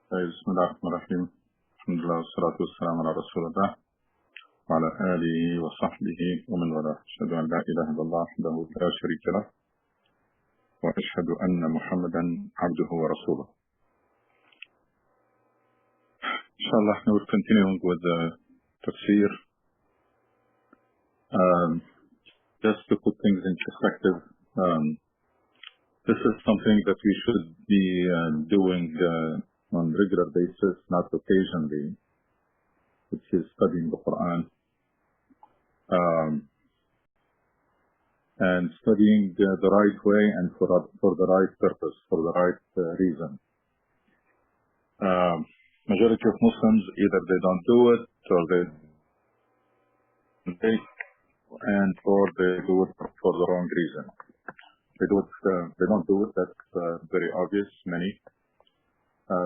بسم الله الرحمن الرحيم. الحمد لله والصلاة والسلام على رسول الله وعلى آله وصحبه ومن والاه. أشهد أن لا إله إلا الله وحده لا شريك له وأشهد أن محمدا عبده ورسوله. Inshallah, we're continuing with the tafsir. Just to put things in perspective, this is something that we should be doing on a regular basis, not occasionally, which is studying the Quran and studying the right way and for the right purpose, for the right reason. Majority of Muslims, either they don't do it or they or they do it for the wrong reason. They don't do it. That's very obvious. Many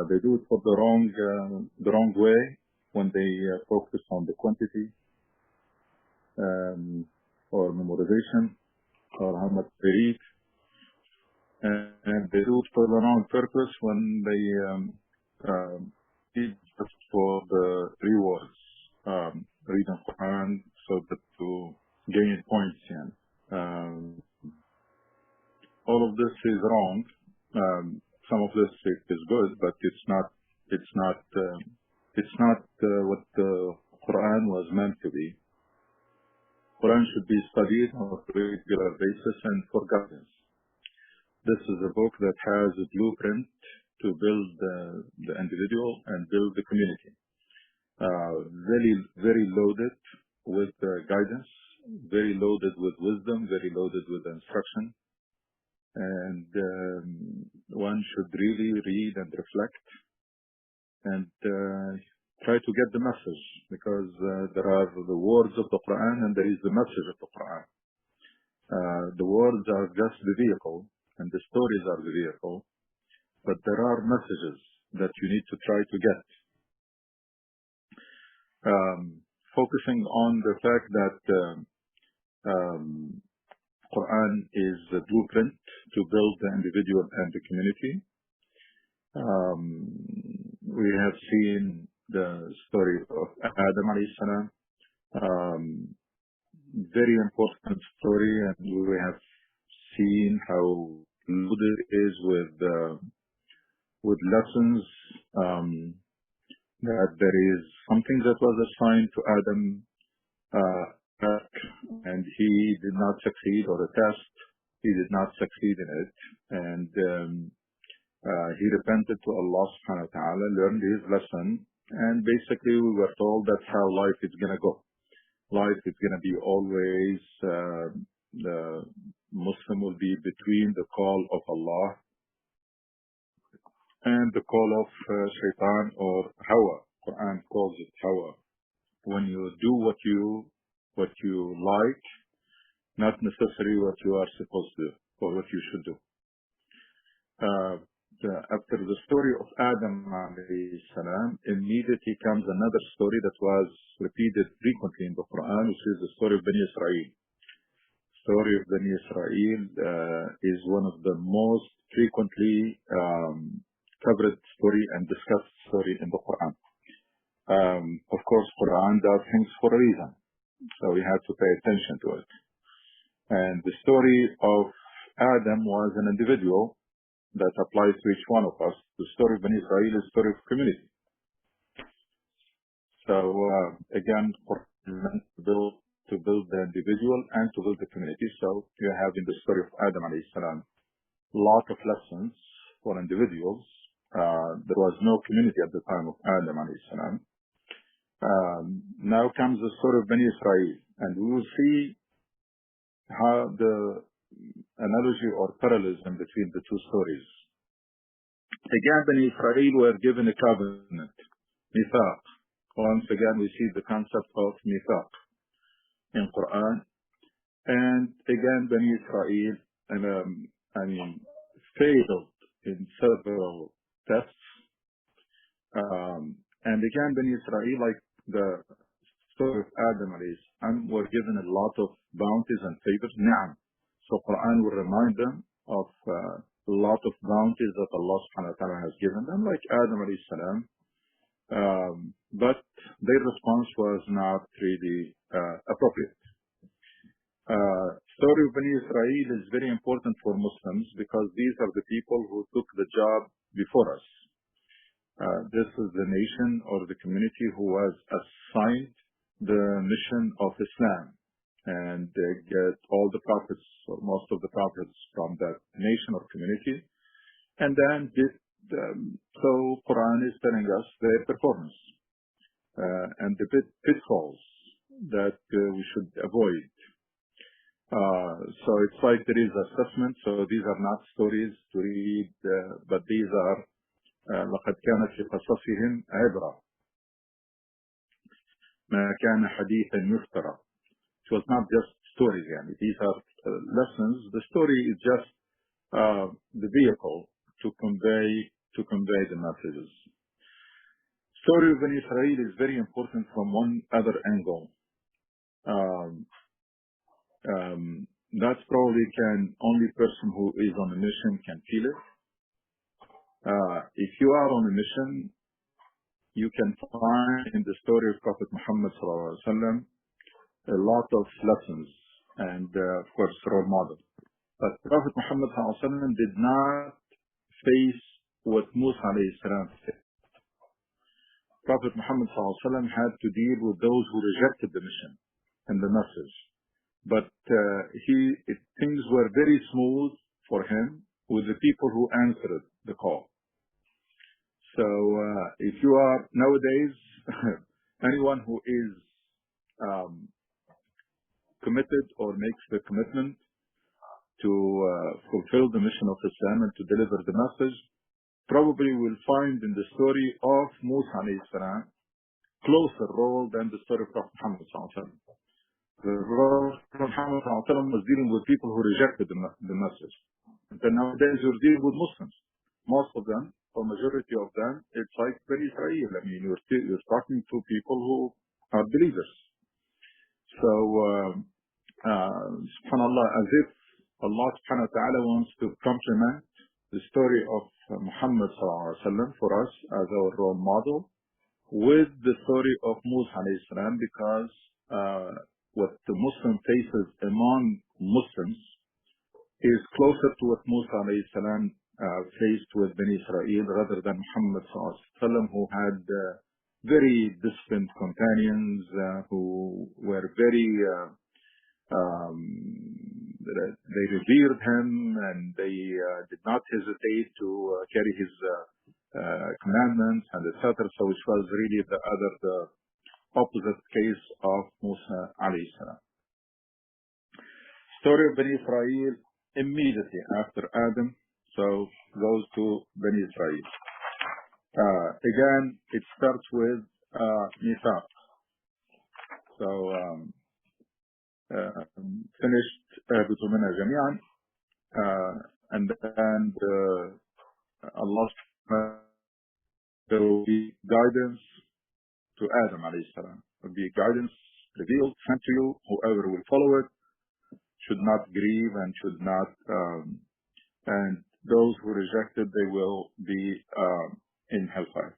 they do it for the wrong way when they focus on the quantity or memorization or how much they read, and they do it for the wrong purpose when they read just for the rewards, reading Quran so that to gain points. All of this is wrong. Some of this is good, but it's not what the Quran was meant to be. Quran should be studied on a regular basis and for guidance. This is a book that has a blueprint to build the individual and build the community. Very loaded with guidance, very loaded with wisdom, very loaded with instruction. And one should really read and reflect and try to get the message, because there are the words of the Quran and there is the message of the Quran. The words are just the vehicle and the stories are the vehicle, but there are messages that you need to try to get. Focusing on the fact that Quran is a blueprint to build the individual and the community. We have seen the story of Adam alayhi salam, very important story, and we have seen how loaded it is with lessons. That there is something that was assigned to Adam, and he did not succeed, or a test, he did not succeed in it, and he repented to Allah subhanahu wa ta'ala, learned his lesson, and basically we were told that's how life is going to go. Life is going to be always, the Muslim will be between the call of Allah and the call of shaitan or hawa. Quran calls it hawa. When you do what you like, not necessarily what you are supposed to do or what you should do. After the story of Adam alayhi salam, immediately comes another story that was repeated frequently in the Quran, which is the story of Bani Israel. Story of Bani Israel is one of the most frequently covered story and discussed story in the Quran. Of course, Quran does things for a reason, so we have to pay attention to it. And the story of Adam was an individual that applies to each one of us. The story of Bani Israel is the story of community. So again, to build the individual and to build the community. So you have in the story of Adam alayhi salam a lot of lessons for individuals. There was no community at the time of Adam alayhi salam. Now comes the story of Bani Israel, and we will see how the analogy or parallelism between the two stories. Again, Bani Israel were given a covenant, mithaq. Once again, we see the concept of mithaq in Quran. And again, Bani Israel failed in several tests. And again, Bani Israel, like the story of Adam alayhi salam, were given a lot of bounties and favors. Ni'am. So Quran will remind them of lot of bounties that Allah subhanahu wa ta'ala has given them, like Adam alayhi salam. But their response was not really appropriate. Story of Bani Israel is very important for Muslims because these are the people who took the job before us. This is the nation or the community who was assigned the mission of Islam, and they get all the prophets, or most of the prophets, from that nation or community. And then so Quran is telling us their performance and the pitfalls that we should avoid. So it's like there is assessment. So these are not stories to read, but these are لقد كان في قصصهم عبرة ما كان حديثا يفترى. It was not just stories. These are lessons. The story is just the vehicle to convey the messages. Story of Bani Israel is very important from one other angle. That's probably only person who is on a mission can feel it. If you are on a mission, you can find in the story of Prophet Muhammad ﷺ a lot of lessons and, of course, role model. But Prophet Muhammad ﷺ did not face what Musa faced. Prophet Muhammad ﷺ had to deal with those who rejected the mission and the message. But things were very smooth for him with the people who answered the call. So if you are nowadays, anyone who is committed or makes the commitment to fulfill the mission of Islam and to deliver the message, probably will find in the story of Musa alayhi salam closer role than the story of Prophet Muhammad sallallahu alaihi wasallam. The role of Muhammad sallallahu alaihi wasallam was dealing with people who rejected the message. And then nowadays you're dealing with Muslims. Most of them, or majority of them, it's like Bani Israel. I mean, you're talking to people who are believers. So, subhanAllah, as if Allah subhanahu wa ta'ala wants to complement the story of Muhammad sallallahu alaihi wasallam for us as our role model with the story of Musa alayhi salam, because what the Muslim faces among Muslims is closer to what Musa alayhi salam faced with Bani Israel rather than Muhammad sallallahu alaihi wasallam, who had very distant companions who were very they revered him, and they did not hesitate to carry his commandments and etc. So which was really the opposite case of Musa alayhi salam. Story of Bani Israel immediately after Adam, so goes to Bani Israel. Again, it starts with Mithaq. So finished بِطُمِنَا جَمِيعًا, and then Allah, there will be guidance to Adam alayhi salam. There will be guidance revealed, sent to you. Whoever will follow it should not grieve and should not, and those who rejected, they will be in hellfire.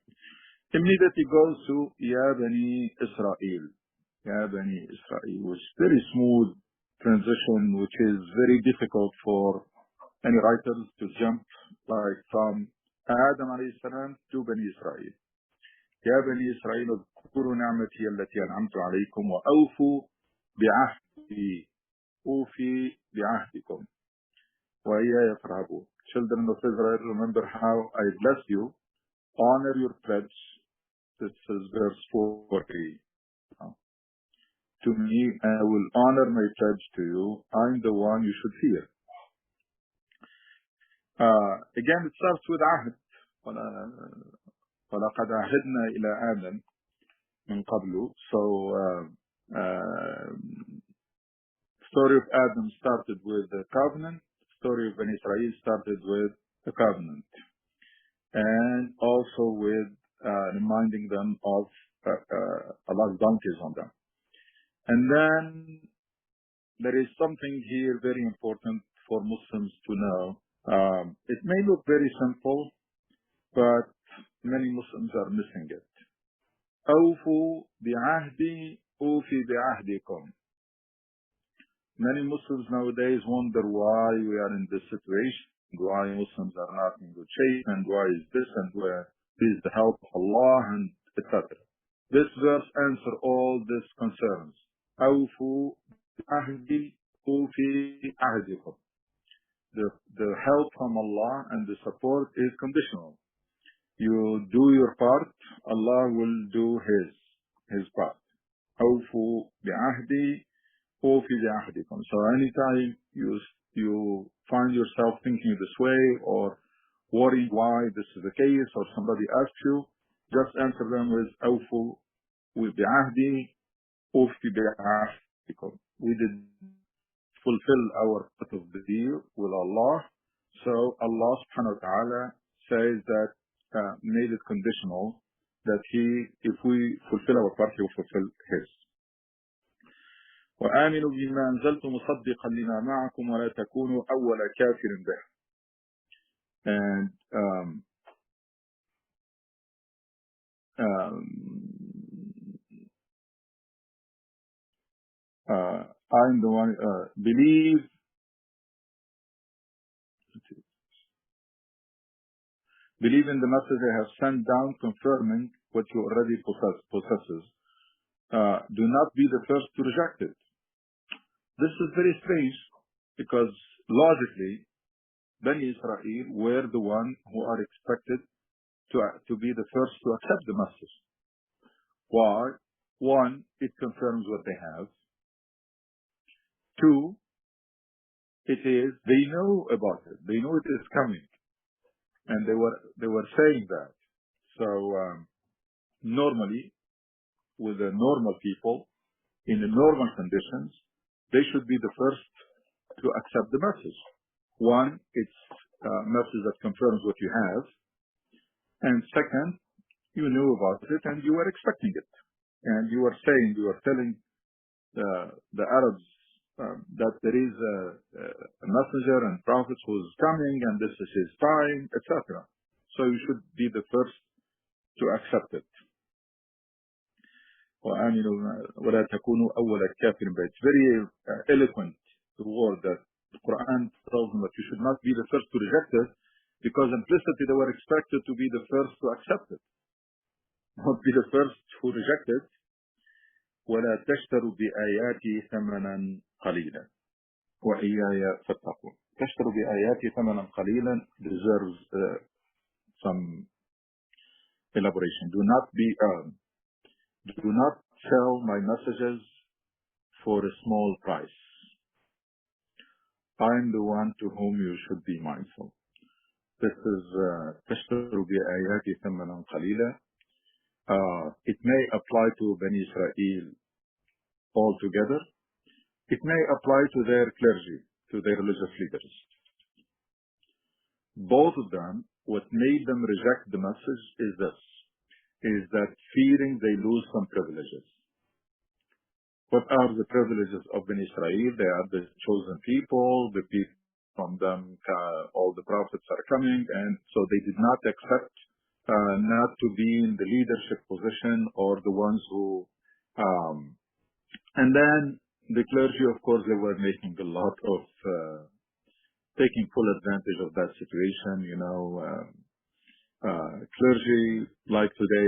Immediately goes to Ya Bani Israel. Ya Bani Israel, which is very smooth transition, which is very difficult for any writers to jump like from Adam alayhi salam to Bani Israel. Ya Bani Israel, اذكروا نعمتي التي أنعمت عليكم وأوفوا بعهدي أوفي بعهدكم وإياي فارهبون. Children of Israel, remember how I blessed you. Honor your pledge. This is verse 40. To me, I will honor my pledge to you. I'm the one you should fear. Again, it starts with عهد. وَلَقَدْ عَهِدْنَا إِلَى آدَمَ مِنْ قَبْلُ. So, story of Adam started with the covenant. Story of Bani Israel started with the covenant, and also with reminding them of Allah's bounties on them. And then there is something here very important for Muslims to know It may look very simple, but many Muslims are missing it. أوفوا بعهدي أوفي بعهدكم. Many Muslims nowadays wonder why we are in this situation, why Muslims are not in good shape, and why is this, and where is the help of Allah, and etc. This verse answers all these concerns. أوفوا بعهدي أوفي بعهدكم. The help from Allah and the support is conditional. You do your part, Allah will do His part. أوفوا بعهدي أوفي بعهدكم. So anytime you find yourself thinking this way or worried why this is the case, or somebody asks you, just answer them with أوفوا بعهدي أوفي بعهدكم. We did fulfill our part of the deal with Allah. So Allah subhanahu wa ta'ala says that made it conditional that if we fulfill our part, He will fulfill His. وآمنوا بما أنزلت مصدقا لما معكم ولا تكونوا أول كافر به. And I'm the one, believe in the message I have sent down, confirming what you already possesses. Do not be the first to reject it. This is very strange because logically, Bani Israel were the one who are expected to be the first to accept the message. Why? One, it confirms what they have. Two, they know about it. They know it is coming. And they were saying that. So normally, with the normal people, in the normal conditions, they should be the first to accept the message. One, it's a message that confirms what you have. And second, you knew about it and you were expecting it. And you were telling the Arabs that there is a messenger and prophet who is coming and this is his time, etc. So you should be the first to accept it. ولا تكونوا أول كافر به. It's very eloquent, the word that the Quran tells them that you should not be the first to reject it, because implicitly they were expected to be the first to accept it, not be the first who reject it. ولا تشتروا بآياتي ثمنا قليلا وإياي فاتقون. تشتروا بآياتي ثمنا قليلا deserves some elaboration. Do not sell my messages for a small price. I'm the one to whom you should be mindful. This is تشتروا بآياتي ثمنا قليلا. It may apply to Bani Israel altogether. It may apply to their clergy, to their religious leaders. Both of them, what made them reject the message is that fearing they lose some privileges. What are the privileges of Bani Israel? They are the chosen people, the people from them, all the prophets are coming, and so they did not accept not to be in the leadership position or the ones who, and then the clergy, of course, they were making a lot of, taking full advantage of that situation, clergy, like today,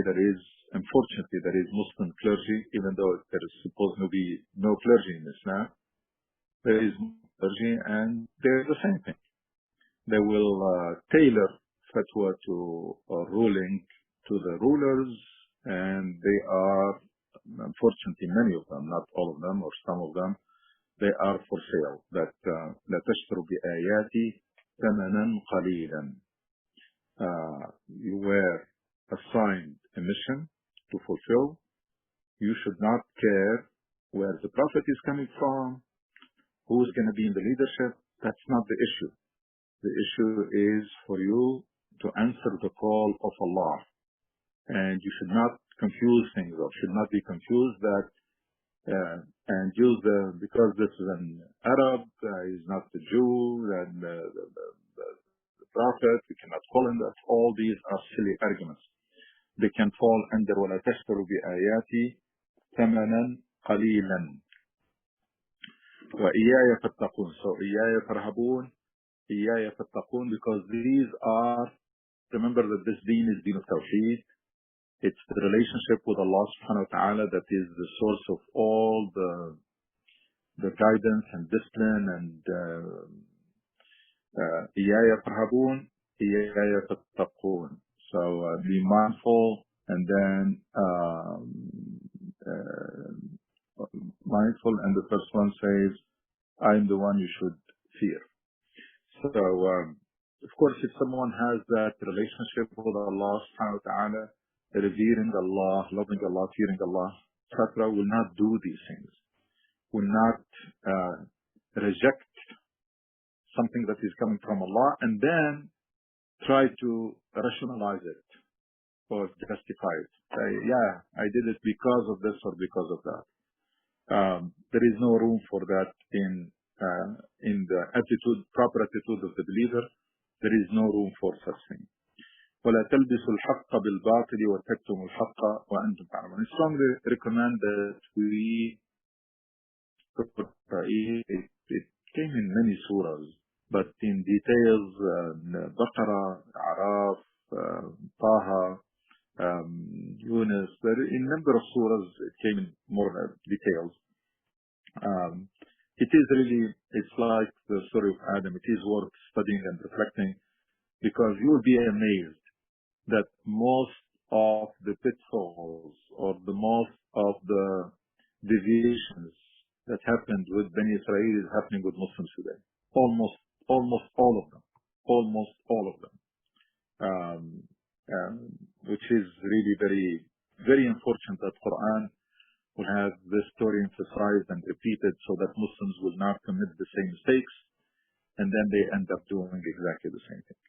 unfortunately, there is Muslim clergy, even though there is supposed to be no clergy in Islam. There is clergy, and they're the same thing. They will tailor fatwa to a ruling to the rulers, and they are, unfortunately, many of them, not all of them, or some of them, they are for sale. That لا تشتروا بآياتي ثمنا قليلا. You were assigned a mission to fulfill. You should not care where the prophet is coming from, who is going to be in the leadership. That's not the issue. The issue is for you to answer the call of Allah. And you should not confuse things, or should not be confused that and use because this is an Arab, he's not a Jew, and Prophet, we cannot fall in that. All these are silly arguments. They can fall under وَلَا تَشْتَرُوا بِآيَاتِي ثَمَنًا قَلِيلًا وَإِيَّايَ فَاتَّقُونَ. So إِيَّايَ فَارْهَبُونَ, إِيَّايَ فَاتَّقُونَ, because these are, remember that this deen is deen of Tawheed. It's the relationship with Allah subhanahu wa ta'ala that is the source of all the guidance and discipline. And إِيَّايَ فَارْهَبُونَ إِيَّايَ فَاتَّقُونَ. So be mindful, and then mindful, and the first one says, I am the one you should fear. So of course, if someone has that relationship with Allah subhanahu wa ta'ala, revering Allah, loving Allah, fearing Allah, etc., will not do these things, will not reject something that is coming from Allah and then try to rationalize it or justify it. Say, yeah, I did it because of this or because of that. There is no room for that in the attitude, proper attitude of the believer. There is no room for such thing. وَلَا تَلْبِسُوا الْحَقَّ بِالْبَاطِلِ وَتَكْتُمُوا الْحَقَّ وَأَنْتُمْ تَعْلَمُونَ. I strongly recommend that we, it came in many surahs, but in details, Baqarah, Araf, Taha, Yunus, in number of surahs it came in more details. It is really, it's like the story of Adam. It is worth studying and reflecting, because you will be amazed that most of the pitfalls or the most of the deviations that happened with Bani Israel is happening with Muslims today. Almost all of them. Almost all of them. Which is really very, very unfortunate that Quran will have this story emphasized and repeated so that Muslims will not commit the same mistakes, and then they end up doing exactly the same thing.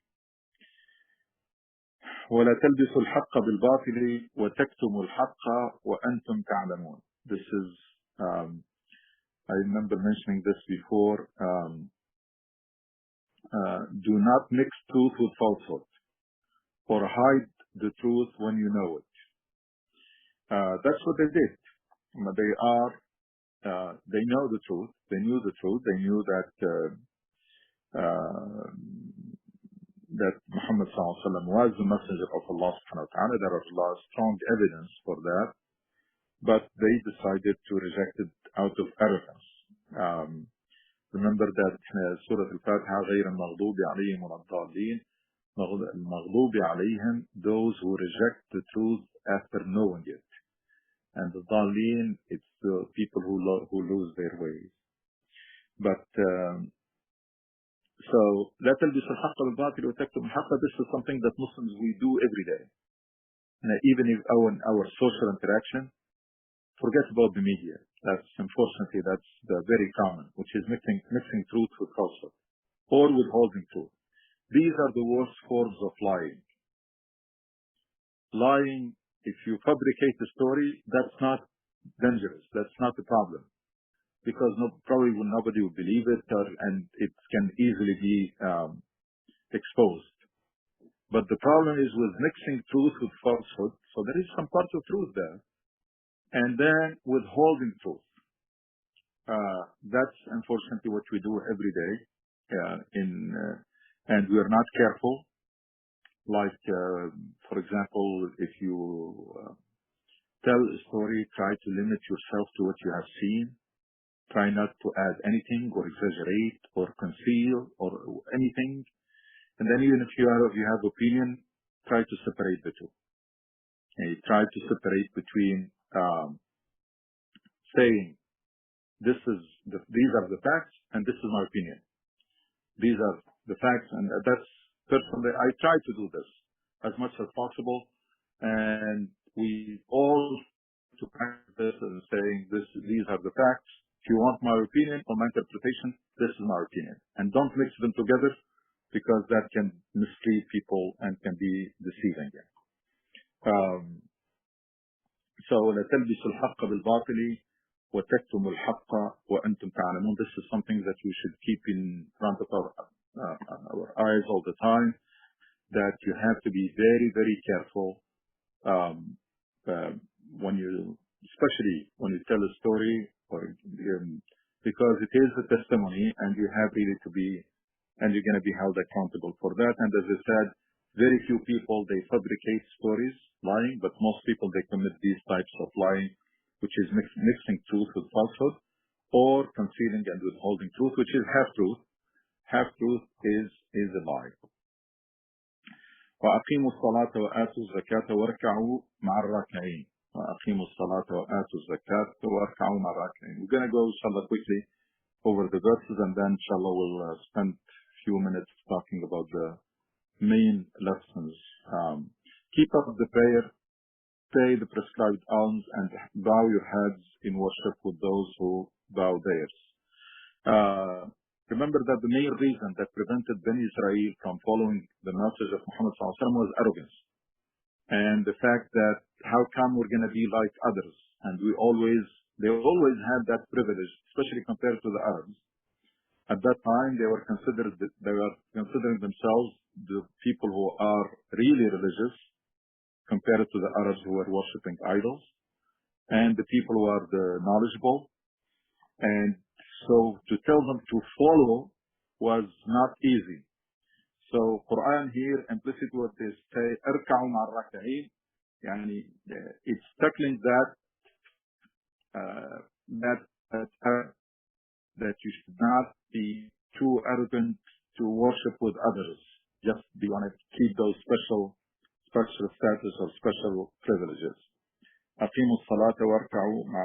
وَلَا تَلْبِسُوا الْحَقَّ بِالْبَاطِلِ وَتَكْتُمُوا الْحَقَّ وَأَنْتُمْ تَعْلَمُونَ. This is, I remember mentioning this before. Do not mix truth with falsehood, or hide the truth when you know it. That's what they did. They know the truth. They knew the truth. They knew that that Muhammad sallallahu alaihi wasallam was the messenger of Allah subhanahu wa ta'ala. There is a lot of strong evidence for that, but they decided to reject it out of arrogance. Remember that Surah Al-Fatiha, غير المغضوب عليهم ولا الضالين, المغضوب عليهم, those who reject the truth after knowing it. And the Dhalin, it's the people who lose their ways. But so لا تلبسوا الحق بالباطل وتكتموا الحق. This is something that Muslims we do every day. Even if our social interaction, forget about the media. That's unfortunately the very common, which is mixing truth with falsehood or withholding truth. These are the worst forms of lying. Lying, if you fabricate a story, that's not dangerous. That's not a problem, because probably nobody will believe it, and it can easily be exposed. But the problem is with mixing truth with falsehood. So there is some part of truth there, and then withholding truth. That's unfortunately what we do every day, and we are not careful. Like, for example, if you tell a story, try to limit yourself to what you have seen. Try not to add anything or exaggerate or conceal or anything. And then even if you have opinion, try to separate the two. Okay? Try to separate between saying these are the facts and this is my opinion. These are the facts, and that's personally, I try to do this as much as possible, and we all to practice this and saying these are the facts. If you want my opinion or my interpretation, this is my opinion, and don't mix them together, because that can mislead people and can be deceiving. So لا تلبسوا الحق بالباطل وتكتموا الحق وأنتم تعلمون. This is something that we should keep in front of our eyes all the time, that you have to be very, very careful when you, especially when you tell a story, or because it is a testimony, and you have really to be, and you're going to be held accountable for that. And as I said, very few people, they fabricate stories, lying, but most people, they commit these types of lying, which is mixing truth with falsehood, or concealing and withholding truth, which is half-truth. Half-truth is a lie. وأقيموا الصلاة وآتوا الزكاة واركعوا مع الراكعين. وأقيموا الصلاة وآتوا الزكاة واركعوا مع الراكعين. We're going to go, inshallah, quickly over the verses, and then, inshallah, we'll spend a few minutes talking about the main lessons. Keep up the prayer, pay the prescribed alms, and bow your heads in worship with those who bow theirs. Remember that the main reason that prevented Bani Israel from following the message of Muhammad ﷺ was arrogance. And the fact that how come we're going to be like others? And they always had that privilege, especially compared to the Arabs. At that time, they were considering themselves the people who are really religious compared to the Arabs who were worshipping idols, and the people who are the knowledgeable. And so to tell them to follow was not easy. So Quran here, implicit what they say, "Irka'u ma'a ar-rak'in," yani it's tackling that you should not be too arrogant to worship with others. Just be want to keep those special status or special privileges. أقيموا الصلاة واركعوا مع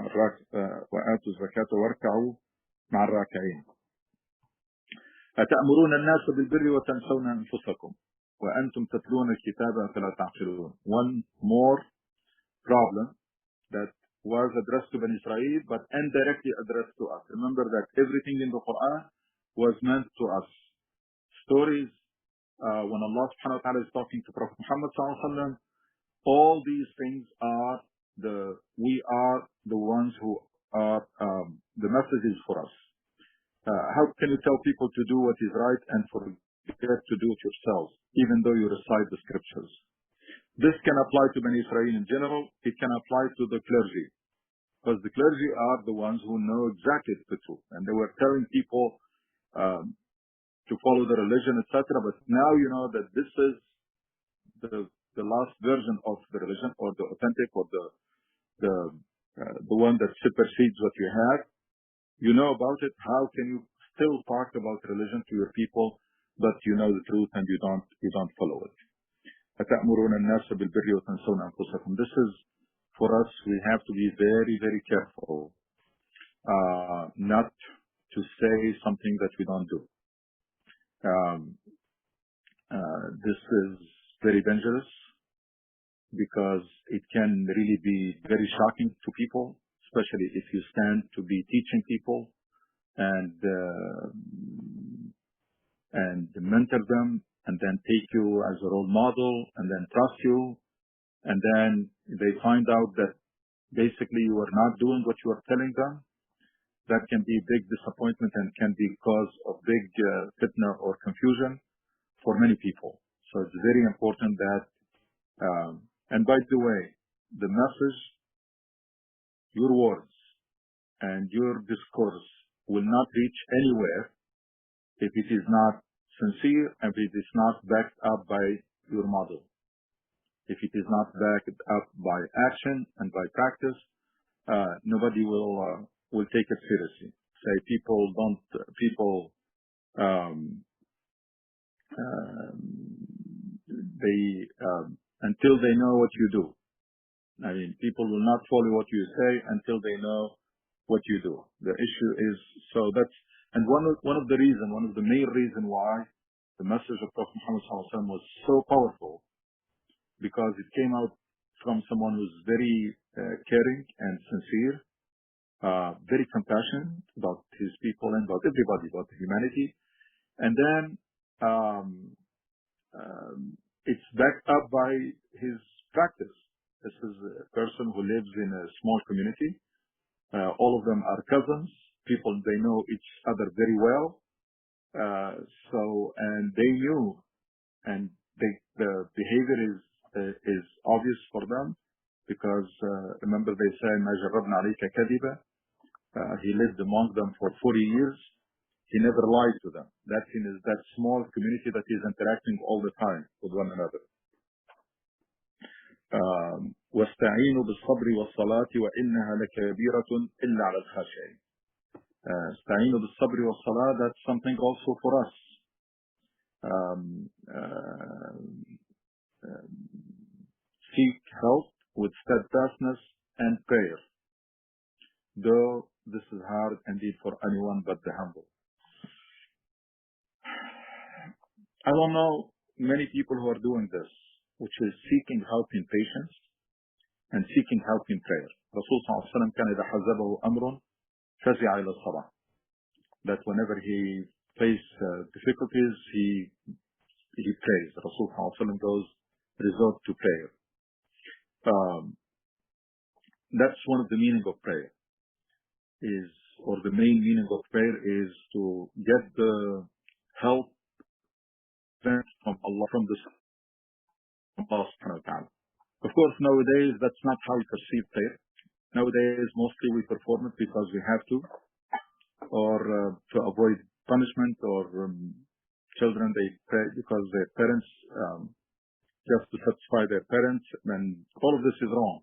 وآتوا الزكاة واركعوا مع الراكعين. أتأمرون الناس بالبر وتنسون أنفسكم وأنتم تتلون الكتاب فلا تعقلون. One more problem that was addressed to Bani Israel, but indirectly addressed to us. Remember that everything in the Quran was meant to us. Stories, when Allah subhanahu wa ta'ala is talking to Prophet Muhammad sallallahu alaihi wasallam, all these things are we are the ones who are the messages for us. How can you tell people to do what is right and forget to do it yourselves, even though you recite the scriptures? This can apply to Bani Israel in general. It can apply to the clergy, because the clergy are the ones who know exactly the truth, and they were telling people to follow the religion, etc. But now you know that this is the last version of the religion, or the authentic, or the one that supersedes what you have. You know about it. How can you still talk about religion to your people, but you know the truth and you don't follow it? أتأمرون الناس بالبر وتنسون أنفسكم. This is, for us, we have to be very, very careful not to say something that we don't do. This is very dangerous, because it can really be very shocking to people, especially if you stand to be teaching people and mentor them, and then take you as a role model, and then trust you, and then they find out that basically you are not doing what you are telling them. That can be big disappointment and can be cause of big fitna or confusion for many people. So it's very important that, and by the way, the message, your words and your discourse will not reach anywhere if it is not sincere and if it is not backed up by your model. If it is not backed up by action and by practice, nobody will take it seriously. Say until they know what you do. I mean, people will not follow what you say until they know what you do. The issue is, so that's, and one of the main reason why the message of Prophet Muhammad ﷺ was so powerful, because it came out from someone who's very caring and sincere, very compassionate about his people and about everybody, about humanity. And then it's backed up by his practice. This is a person who lives in a small community. All of them are cousins, people, they know each other very well. And they knew, and the behavior is obvious for them because remember they say ما جربنا عليك كذبة. He lived among them for 40 years. He never lied to them. That's in that small community that is interacting all the time with one another. واستعينوا بالصبر والصلاة وإنها لكبيرة إلا على الخاشعين. استعينوا بالصبر والصلاة. That's something also for us. Seek help with steadfastness and prayer, though this is hard indeed for anyone but the humble. I don't know many people who are doing this, which is seeking help in patience and seeking help in prayer. Rasul sallallahu alaihi wasallam كان إذا حزبه أمر فزع إلى الصلاة. That whenever he faces difficulties, he prays. Rasul sallallahu alaihi wasallam goes resort to prayer. That's one of the meaning of prayer. Or the main meaning of prayer is to get the help from Allah, from Allah subhanahu wa ta'ala. Of course, nowadays, that's not how we perceive prayer. Nowadays, mostly we perform it because we have to, or to avoid punishment, or children, they pray because their parents, just to satisfy their parents, and all of this is wrong.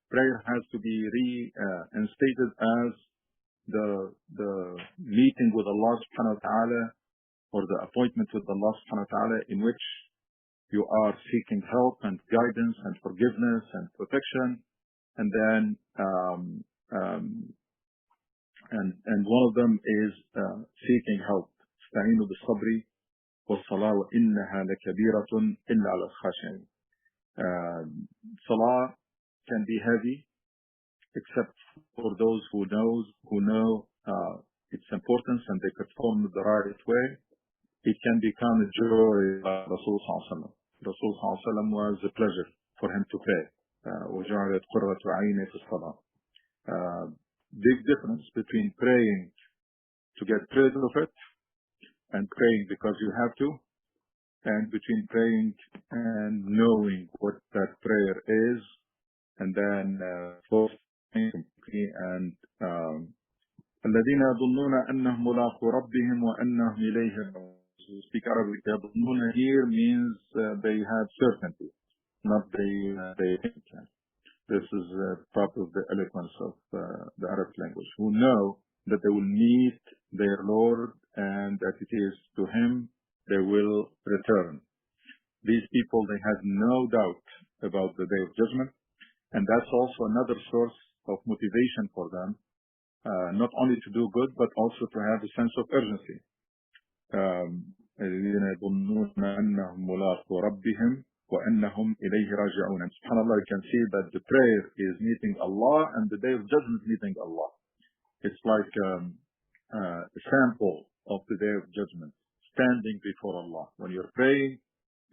Prayer has to be reinstated as the meeting with Allah subhanahu wa ta'ala, or the appointment with Allah subhanahu wa ta'ala, in which you are seeking help and guidance and forgiveness and protection. And then and one of them is seeking help. استعينوا بالصبر والصلاة وإنها لكبيرة إلا على الخاشعين. Salah can be heavy, except for those who know its importance and they perform it the right way. It can become a joy. Rasul sallallahu alaihi wasallam. Rasul sallallahu alaihi wasallam was a pleasure for him to pray. وجعلت قرة عيني في الصلاة. Big difference between praying to get rid of it and praying because you have to, and between praying and knowing what that prayer is, and then focusing and الذين يظنون أنهم ملاقو ربهم وأنهم إليه راجعون. Speak Arabic. يظنون here means they have certainty, not they think. This is part of the eloquence of the Arab language, who know that they will meet their Lord and that it is to Him they will return. These people, they have no doubt about the Day of Judgment, and that's also another source of motivation for them, not only to do good, but also to have a sense of urgency. الذين يظنون أنهم ملاقو ربهم وأنهم إليه راجعون. And subhanAllah, you can see that the prayer is meeting Allah and the Day of Judgment meeting Allah. It's like a sample of the Day of Judgment, standing before Allah. When you're praying,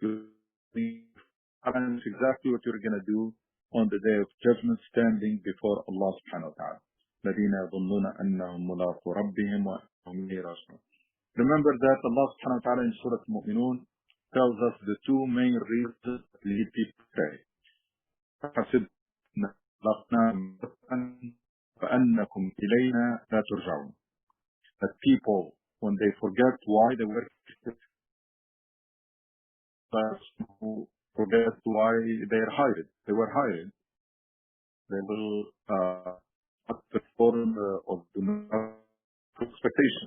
you that's exactly what you're going to do on the Day of Judgment, standing before Allah subhanahu wa ta'ala. الذين يظنون أنهم ملاقو ربهم وأنهم إليه راجعون. Remember that Allah subhanahu wa ta'ala in Surah Al-Mu'minun tells us the two main reasons that lead people to pray. فَأَنَّكُمْ إِلَيْنَا لَا تُرْجَعُونَ. That people, when they forget why they were created, who forget why they were hired, they will not perform of the expectation.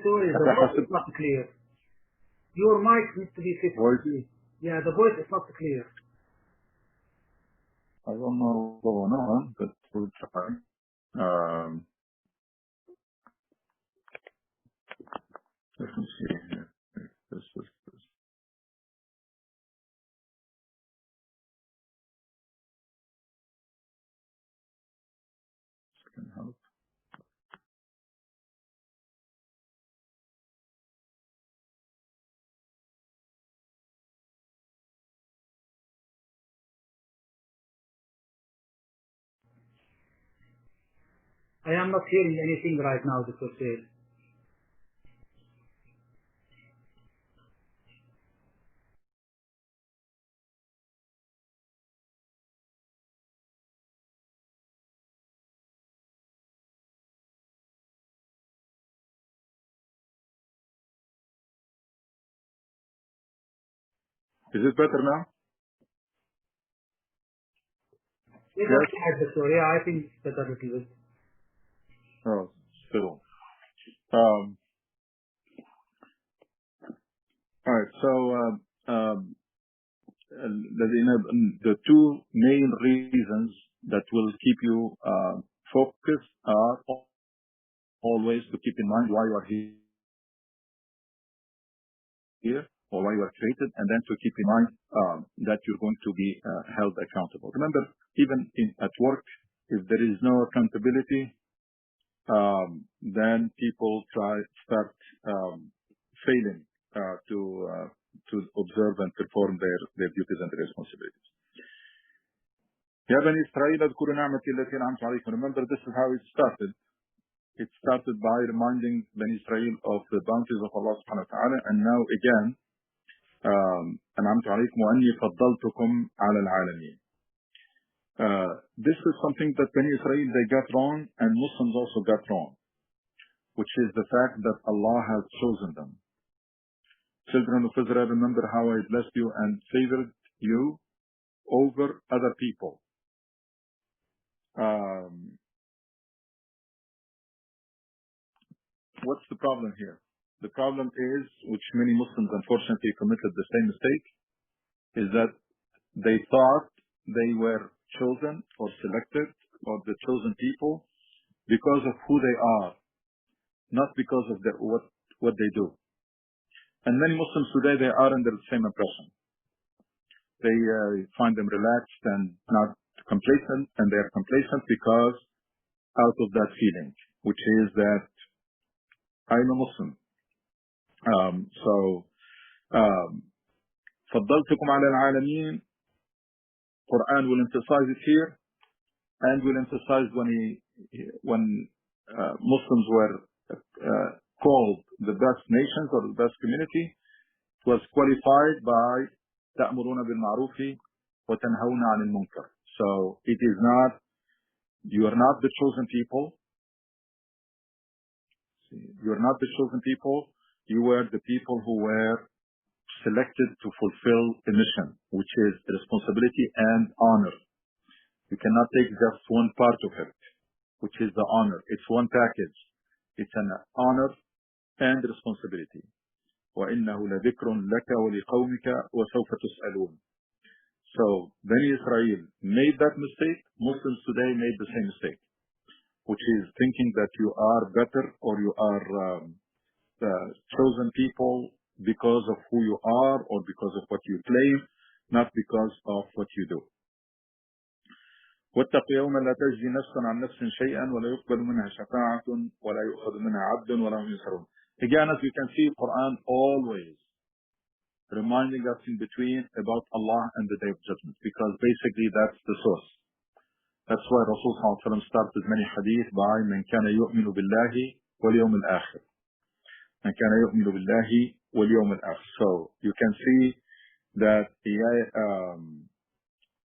Sorry, the voice is not clear. Your mic needs to be fixed. Yeah, the voice is not clear. I don't know what's going on, but we'll try. Let me see here. This. This can help. I am not hearing anything right now, Dr. Said. Is it better now? Yes. Yeah, I think it's better a little bit. Oh, still. All right. So the two main reasons that will keep you focused are always to keep in mind why you are here or why you are created, and then to keep in mind that you're going to be held accountable. Remember, even at work, if there is no accountability, then people start failing to observe and perform their duties and responsibilities. يا بني إسرائيل اذكروا نعمتي التي أنعمت عليكم. Remember, this is how it started. It started by reminding Bani Israel of the bounties of Allah subhanahu wa ta'ala, and now again, أنعمت عليكم وأني فضلتكم على العالمين. This is something that Bani Israel, they got wrong, and Muslims also got wrong, which is the fact that Allah has chosen them. Children of Israel, remember how I blessed you and favored you over other people. What's the problem here? The problem is, which many Muslims unfortunately committed the same mistake, is that they thought they were chosen or selected or the chosen people because of who they are, not because of what they do. And many Muslims today, they are under the same impression. They find them relaxed and not complacent, and they are complacent because out of that feeling, which is that I'm a Muslim. فضلتكم على العالمين. Quran will emphasize it here, and will emphasize when Muslims were called the best nations or the best community. It was qualified by تأمرون بالمعروف وتنهون عن المنكر. So it is not, you are not the chosen people. You are not the chosen people. You were the people who were selected to fulfill a mission, which is responsibility and honor. You cannot take just one part of it, which is the honor. It's one package. It's an honor and responsibility. وَإِنَّهُ لَذِكْرٌ لَكَ وَلِقَوْمِكَ وَسَوْفَ تُسْأَلُونَ. So Bani Israel made that mistake. Muslims today made the same mistake, which is thinking that you are better or you are the chosen people because of who you are or because of what you claim, not because of what you do. واتق يوما لا تجزي نفس عن نفس شيئا ولا يقبل منها شفاعة ولا يؤخذ منها عدل ولا هم ينصرون. Again, as you can see, Quran always reminding us in between about Allah and the Day of Judgment, because basically that's the source. That's why Rasul sallallahu alaihi wasallam started many hadith by من كان يؤمن بالله واليوم الآخر. من كان يؤمن بالله واليوم الآخر. So you can see that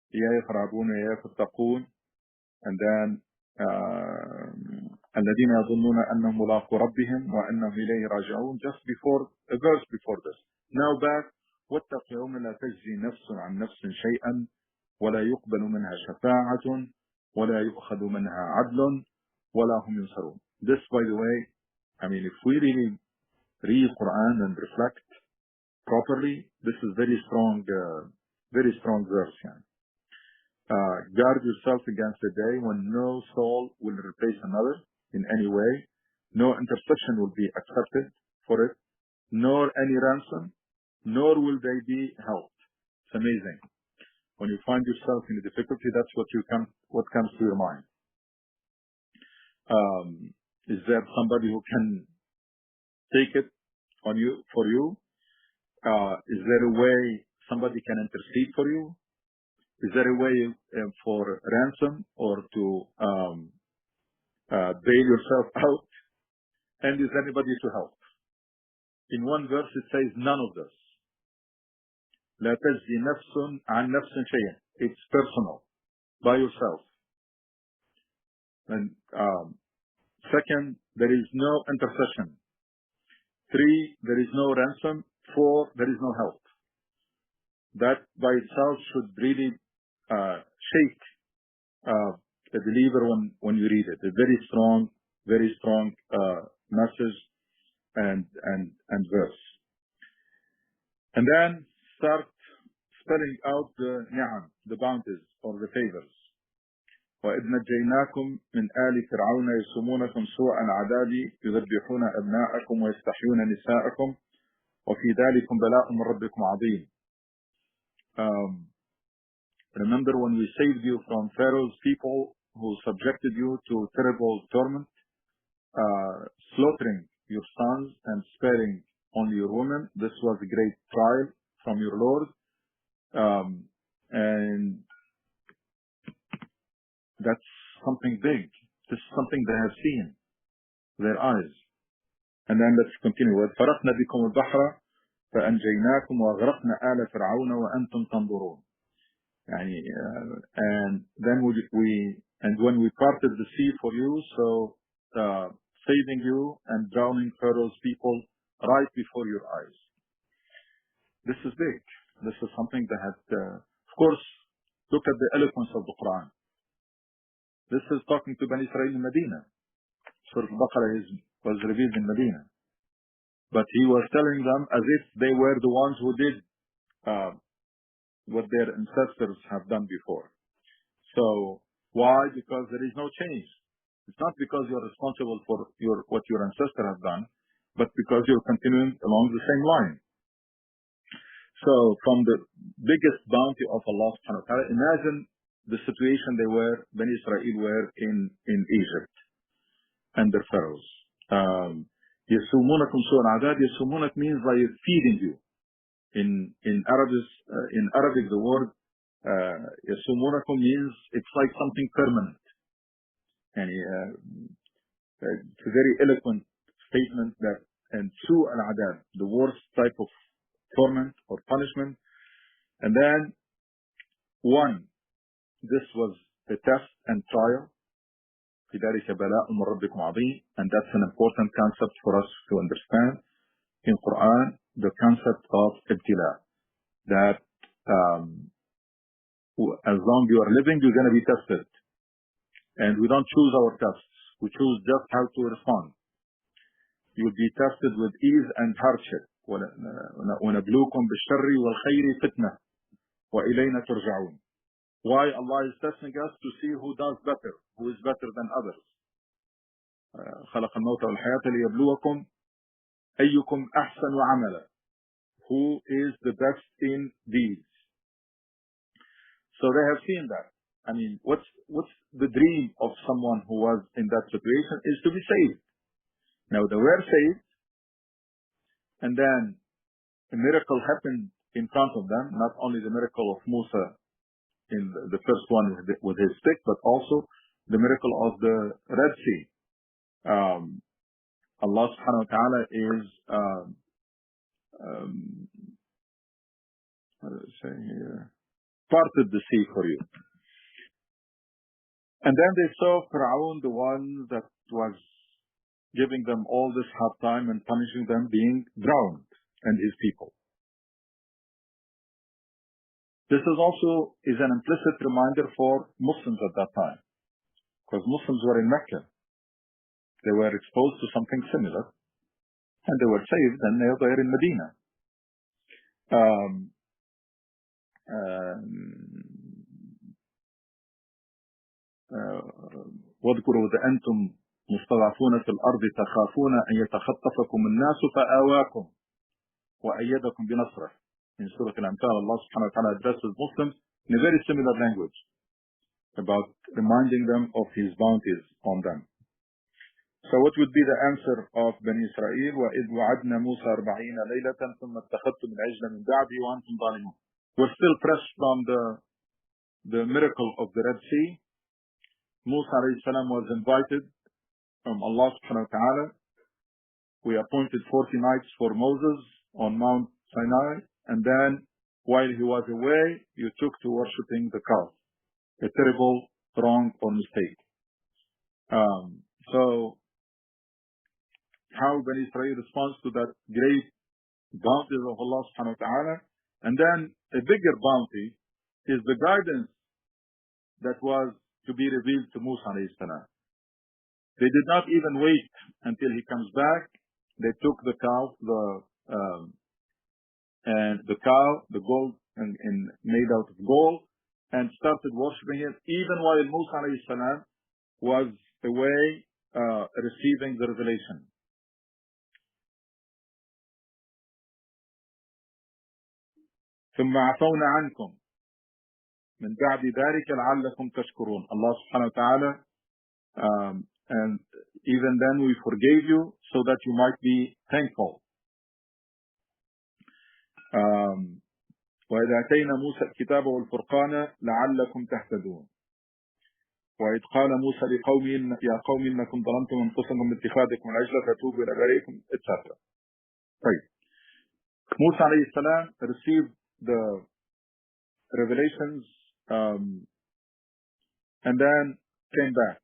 إياي فرعبون وإياي فاتقون, and then الذين يظنون أنهم ملاقو ربهم وأنهم إليه راجعون, just before a verse before this. Now back, واتق يوم لا تجزي نفس عن نفس شيئا ولا يقبل منها شفاعة ولا يؤخذ منها عدل ولا هم ينصرون. This, by the way, I mean, if we really read Quran and reflect properly, this is very strong verse. Guard yourself against the day when no soul will replace another in any way, no intercession will be accepted for it, nor any ransom, nor will they be helped. It's amazing. When you find yourself in a difficulty, that's what comes to your mind. Is there somebody who can take it for you? Is there a way somebody can intercede for you? Is there a way for ransom or to bail yourself out? And is anybody to help? In one verse it says none of this. لا تجزي نفس عن نفس شيئا. It's personal, by yourself. And second, there is no intercession. 3, there is no ransom. 4, there is no help. that by itself should really shake the believer when you read it. A very strong message and verse. And then start spelling out the ni'am, the bounties or the favors. وَإِذْ نَجَّيْنَاكُمْ مِنْ آلِ فِرْعَوْنَ يَسُومُونَكُمْ سُوءَ الْعَذَابِ يُذَبِّحُونَ أَبْنَاءَكُمْ وَيَسْتَحْيُونَ نِسَاءَكُمْ وَفِي ذَلِكُمْ بَلَاءٌ مِنْ رَبِّكُمْ عَظِيمٌ. Remember when we saved you from Pharaoh's people who subjected you to terrible torment, slaughtering your sons and sparing only your women. This was a great trial from your Lord. And that's something big. This is something they have seen with their eyes. And then let's continue. وَفَرَقْنَا بِكُمُ الْبَحْرَ فَأَنْجَيْنَاكُمْ وَأَغْرَقْنَا آلَ فِرْعَوْنَ وَأَنْتُمْ تَنْظُرُونَ. And then when we parted the sea for you, so saving you and drowning Pharaoh's people right before your eyes. This is big. This is something that of course, look at the eloquence of the Quran. This is talking to Bani Israel in Medina. Surah Al-Baqarah was revealed in Medina. But he was telling them as if they were the ones who did what their ancestors have done before. So why? Because there is no change. It's not because you're responsible for what your ancestor has done, but because you're continuing along the same line. So from the biggest bounty of Allah subhanahu wa ta'ala, imagine the situation Bani Israel were in Egypt under pharaohs. يَسُومُونَكُمْ سُوءَ الْعَذَابِ. يَسُومُونَك means like feeding you. In Arabic the word يَسُومُونَكُمْ means it's like something permanent. And it's a very eloquent statement that, and سُوءَ الْعَذَابِ, the worst type of torment or punishment. And then this was a test and trial. فِذَلِكَ بَلَاءٌ مِنْ رَبِّكُمْ عَظِيمٌ. And that's an important concept for us to understand in Quran, the concept of ibtila, that as long you are living, you're going to be tested. And we don't choose our tests. We choose just how to respond. You will be tested with ease and hardship. وَنَبْلُوكُمْ بِالشَّرِّ وَالْخَيْرِ فِتْنَةً وَإِلَيْنَا تُرْجَعُونَ. Why Allah is testing us? To see who does better, who is better than others. خَلَقَ الْمَوْتَ وَالْحَيَاةَ لِيَبْلُوَكُمْ أَيُّكُمْ أَحْسَنُ عَمَلًا. Who is the best in deeds? So they have seen that. I mean, what's the dream of someone who was in that situation is to be saved. Now they were saved, and then a miracle happened in front of them. Not only the miracle of Musa in the first one with his stick, but also the miracle of the Red Sea. Allah subhanahu wa ta'ala is how do I say here? Parted the sea for you. And then they saw Fir'aun, the one that was giving them all this hard time and punishing them, being drowned, and his people. This is also an implicit reminder for Muslims at that time, because Muslims were in Mecca. They were exposed to something similar, and they were saved, and now they are in Medina. واذكروا إذ أنتم مستضعفون في الأرض تخافون أن يتخطفكم الناس فآواكم وأيدكم بنصره. In Surah Al-Anfal, Allah subhanahu wa ta'ala addresses Muslims in a very similar language about reminding them of His bounties on them. So what would be the answer of Bani Israel? وَإِذْ وَعَدْنَا مُوسَى 40 لَيْلَةً ثُمَّ اتَّخَذْتُمُ الْعِجْلَ مِنْ بَعْدِهِ وَأَنْتُمْ ظَالِمُونَ. We're still fresh from the miracle of the Red Sea. Musa alayhi salam was invited from Allah subhanahu wa ta'ala. We appointed 40 nights for Moses on Mount Sinai, and then while he was away, you took to worshipping the calf. A terrible wrong or mistake. So how Bani Israel responds to that great bounties of Allah subhanahu wa ta'ala And then a bigger bounty is the guidance that was to be revealed to Musa alayhi salam. They did not even wait until he comes back. They took the cow, the gold and made out of gold, and started worshiping it, even while Musa alayhi salam was away receiving the revelation. ثم عفونا عنكم من بعد ذلك لعلكم تشكرون. Allah subhanahu wa ta'ala, and even then we forgave you so that you might be thankful. وإذ آتينا موسى الكتاب والفرقان لعلكم تهتدون. وإذ قال موسى لقومه يا قوم إنكم ظلمتم أنفسكم باتخاذكم العجل فتوبوا إلى بارئكم etc. طيب. Musa alayhi salam received the revelations and then came back.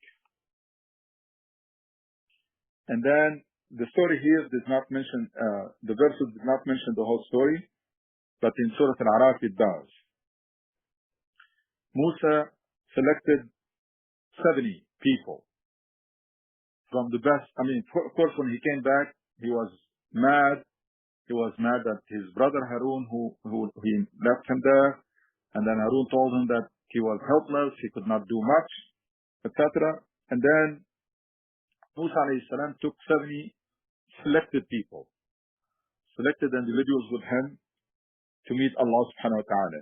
And then the story here does not mention, the verses did not mention the whole story, but in Surah Al-A'raf it does. Musa selected 70 people from the best. I mean, of course, when he came back, he was mad. He was mad at his brother Harun, who he left him there. And then Harun told him that he was helpless, he could not do much, etc. And then Musa alayhi salam took 70 selected people, selected individuals with him to meet Allah subhanahu wa ta'ala.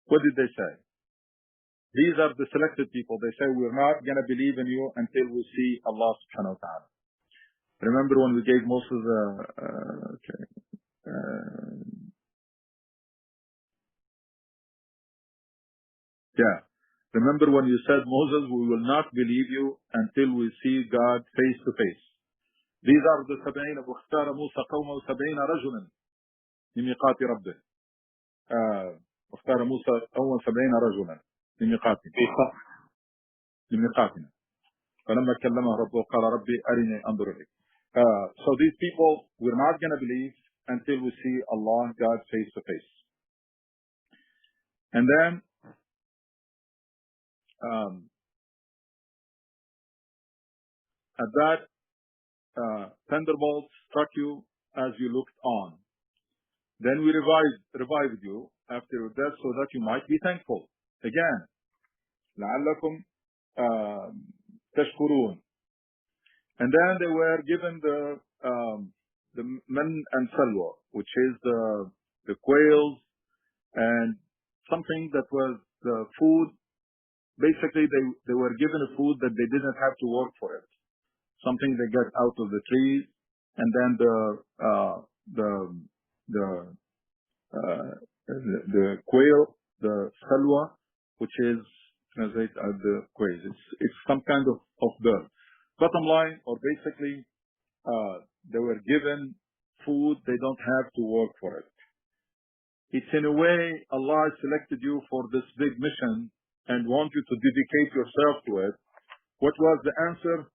What did they say? These are the selected people. They say, we're not going to believe in you until we see Allah subhanahu wa ta'ala. Remember when we gave Moses remember when you said, Moses, we will not believe you until we see God face to face. These are the 70. واختار موسى قومه 70 رجلا لميقات ربه. واختار موسى قومه 70 رجلا لميقاتنا. فلما كلمه ربه قال ربي أرني أنظر إليك. So these people, we're not going to believe until we see Allah, God, face to face. And then at that, thunderbolt struck you as you looked on. Then we revived you after your death so that you might be thankful. Again, لعلكم تشكرون. And then they were given the man and salwa, which is the quails and something that was the food. Basically, they were given a food that they didn't have to work for it. Something they get out of the trees, and then the quail, the salwa, which is translated as the quails. It's some kind of bird. Bottom line, or basically, they were given food, they don't have to work for it. It's in a way Allah selected you for this big mission and want you to dedicate yourself to it. What was the answer?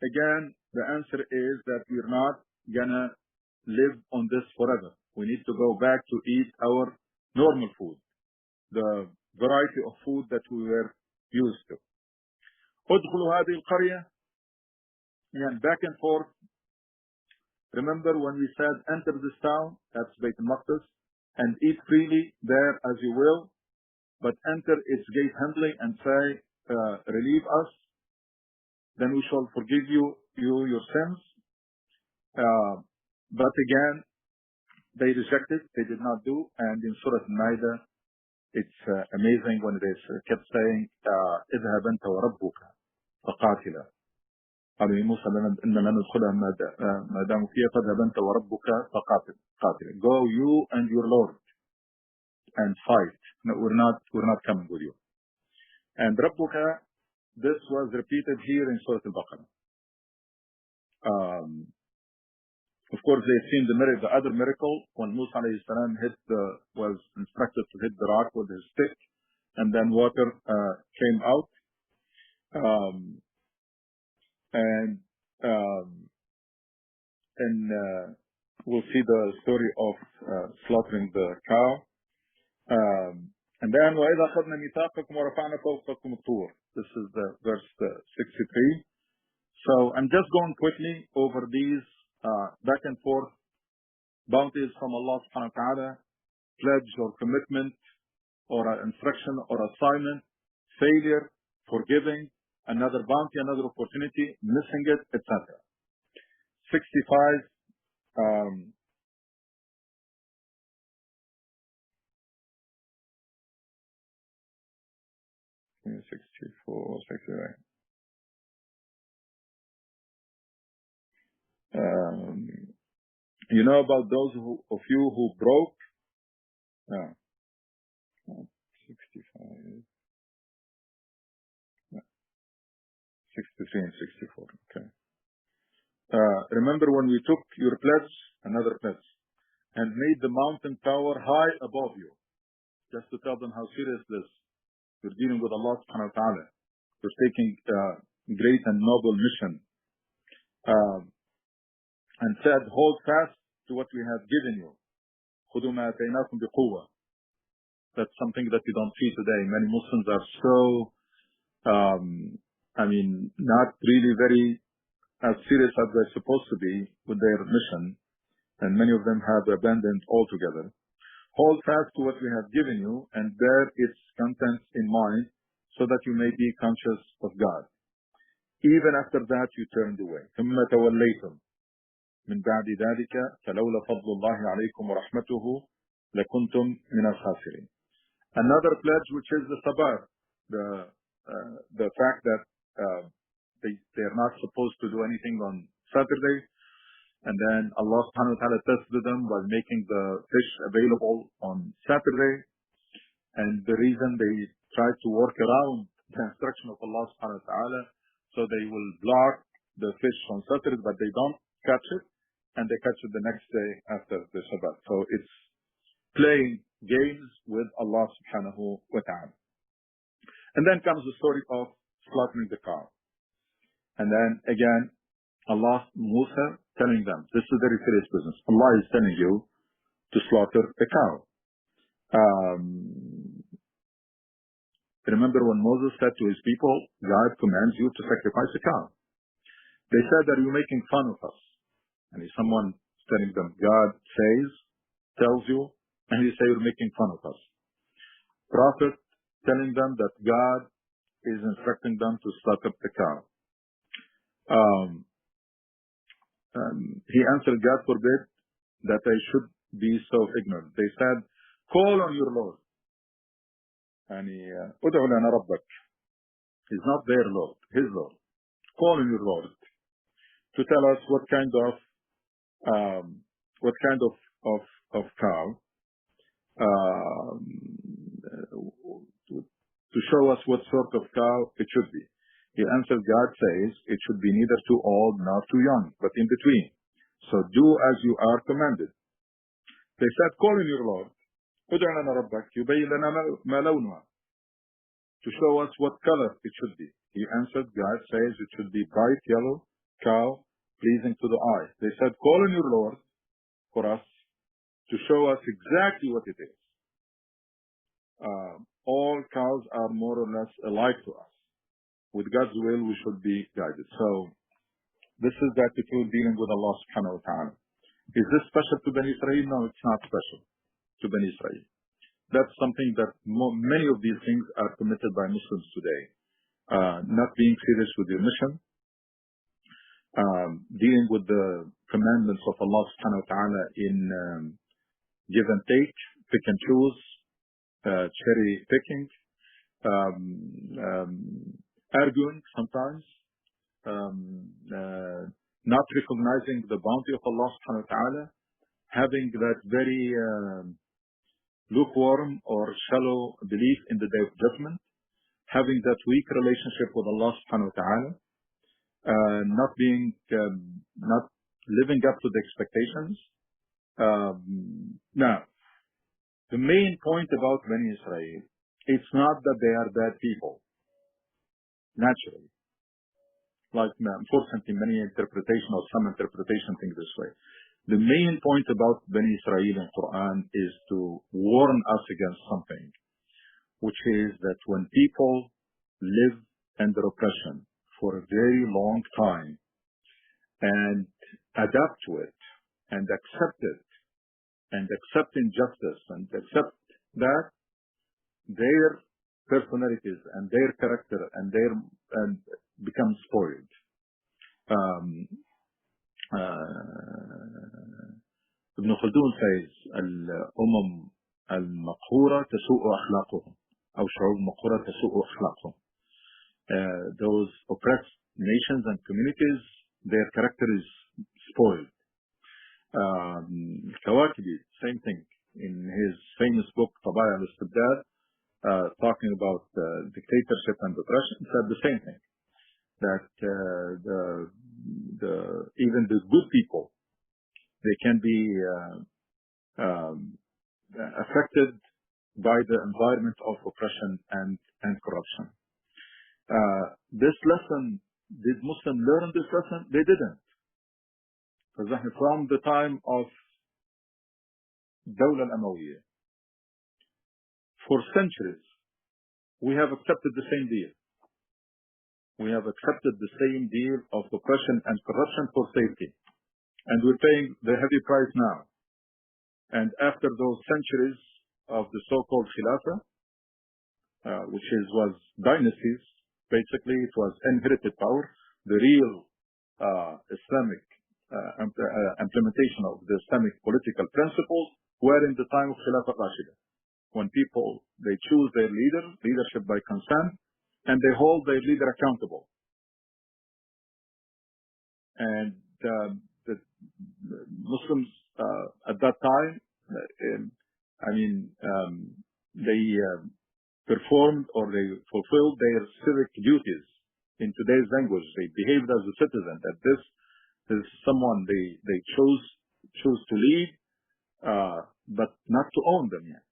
Again, the answer is that we're not gonna live on this forever. We need to go back to eat our normal food, the variety of food that we were used to. ادخلوا هذه القرية. And back and forth. Remember when we said, enter this town, that's Bayt al-Maqdis, and eat freely there as you will, but enter its gate humbly and say, relieve us, then we shall forgive you your sins. But again, they rejected, they did not do, and in Surah Al-Ma'idah, it's amazing when they kept saying, اذهب أنت وربك فقاتلا. قالوا يا موسى إننا ندخلها ما داموا فيها فاذهب أنت وربك فقاتل. Go you and your Lord and fight. No, we're not coming with you. And ربك, this was repeated here in Surah Al-Baqarah. Of course, they've seen the other miracle when Musa alayhi salam was instructed to hit the rock with his stick, and then water came out. And in we'll see the story of slaughtering the cow. And then وَإِذَا أَخَذْنَا مِيثَاقَكُمْ وَرَفَعْنَا فَوْقَكُمُ الطُّورَ. This is the verse 63. So I'm just going quickly over these back and forth bounties from Allah subhanahu wa ta'ala, pledge or commitment or instruction or assignment, failure, forgiving, another bounty, another opportunity, missing it, etc. 65. 64, 69. You know about those of you who broke? 65. 63 and 64. Okay. Remember when we took your pledge, another pledge, and made the mountain tower high above you, just to tell them how serious this. You're dealing with Allah subhanahu wa ta'ala. You're taking great and noble mission. And said, hold fast to what we have given you. خُذُوا مَا آتَيْنَاكُمْ بِقُوَّةٍ. That's something that you don't see today. Many Muslims are so, not really very as serious as they're supposed to be with their mission. And many of them have abandoned altogether. Hold fast to what we have given you and bear its contents in mind so that you may be conscious of God. Even after that you turned away. ثُمَّ تَوَلَّيْتُمْ مِنْ بَعْدِ ذَلِكَ فَلَوْلَا فَضْلُ اللَّهِ عَلَيْكُمْ وَرَحْمَتُهُ لَكُنْتُمْ مِنَ الْخَاسِرِينَ. Another pledge, which is the sabar, the fact that they are not supposed to do anything on Saturday. And then Allah subhanahu wa ta'ala tested them by making the fish available on Saturday. And the reason they tried to work around the instruction of Allah subhanahu wa ta'ala, so they will block the fish on Saturday, but they don't catch it, and they catch it the next day after the Shabbat. So it's playing games with Allah subhanahu wa ta'ala. And then comes the story of slaughtering the cow. And then again, Allah, Musa telling them, this is very serious business. Allah is telling you to slaughter the cow. Remember when Moses said to his people, God commands you to sacrifice a cow. They said, are you making fun of us? And if someone telling them, God tells you, and he say, you're making fun of us. Prophet telling them that God is instructing them to slaughter the cow. He answered, God forbid that I should be so ignorant. They said, call on your Lord. And ادعو لنا ربك. He's not their Lord, his Lord. Call on your Lord to tell us what kind of cow, to show us what sort of cow it should be. He answered, God says, it should be neither too old nor too young, but in between. So do as you are commanded. They said, call on your Lord. ادع لنا ربك يبين لنا ما لونها. To show us what color it should be. He answered, God says it should be bright yellow cow, pleasing to the eye. They said, call on your Lord for us to show us exactly what it is. All cows are more or less alike to us. With God's will, we should be guided. So, this is the attitude dealing with Allah subhanahu wa ta'ala. Is this special to Bani Israel? No, it's not special to Bani Israel. That's something that many of these things are committed by Muslims today. Not being serious with your mission, dealing with the commandments of Allah subhanahu wa ta'ala in give and take, pick and choose, cherry picking, arguing sometimes, not recognizing the bounty of Allah subhanahu wa ta'ala, having that very lukewarm or shallow belief in the Day of Judgment, having that weak relationship with Allah subhanahu wa ta'ala, not living up to the expectations. Now, the main point about Bani Israel, it's not that they are bad people, naturally. Like, unfortunately, many interpretation or some interpretation think this way. The main point about Bani Israel in Quran is to warn us against something, which is that when people live under oppression for a very long time and adapt to it and accept it and accept injustice and accept that, their personalities and their character and become spoiled. Ibn Khaldun says, الأمم المقهورة تسوء أخلاقهم أو شعوب مقهورة تسوء أخلاقهم. Those oppressed nations and communities, their character is spoiled. Kawakibi, same thing. In his famous book, Tabaya al-Istibdad, talking about dictatorship and oppression, said the same thing. That even the good people, they can be affected by the environment of oppression and corruption. This lesson, did Muslims learn this lesson? They didn't. Because from the time of Dawla al-Amawiyya, for centuries, we have accepted the same deal. We have accepted the same deal of oppression and corruption for safety. And we're paying the heavy price now. And after those centuries of the so-called Khilafah, which was dynasties, basically it was inherited power, the real Islamic implementation of the Islamic political principles were in the time of Khilafah Rashida, when people, they choose their leadership by consent, and they hold their leader accountable. And the Muslims at that time, they performed or they fulfilled their civic duties. In today's language, they behaved as a citizen. That this is someone they choose to lead, but not to own them yet.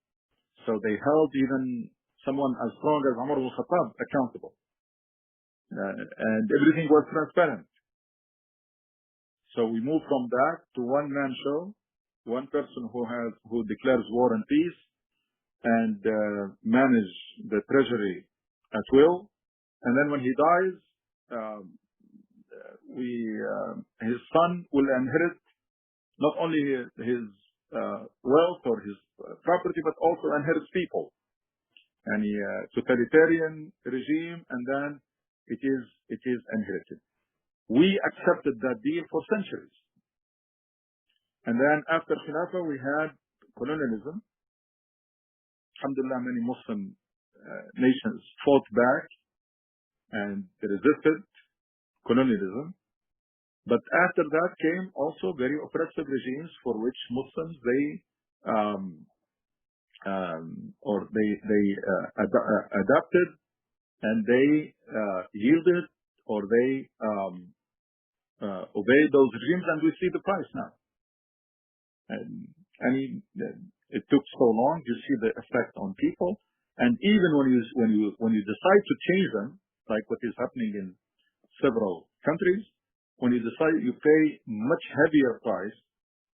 So they held even someone as strong as Umar ibn Khattab accountable, and everything was transparent. So we moved from that to one-man show, one person who declares war and peace and manage the treasury at will, and then when he dies, his son will inherit not only his wealth or his property, but also inherits people. And totalitarian regime, and then it is inherited. We accepted that deal for centuries. And then after Khilafah, we had colonialism. Alhamdulillah, many Muslim nations fought back and resisted colonialism. But after that came also very oppressive regimes for which Muslims, adapted, and they yielded, or they obeyed those regimes, and we see the price now. And it took so long. You see the effect on people, and even when you decide to change them, like what is happening in several countries, when you decide, you pay much heavier price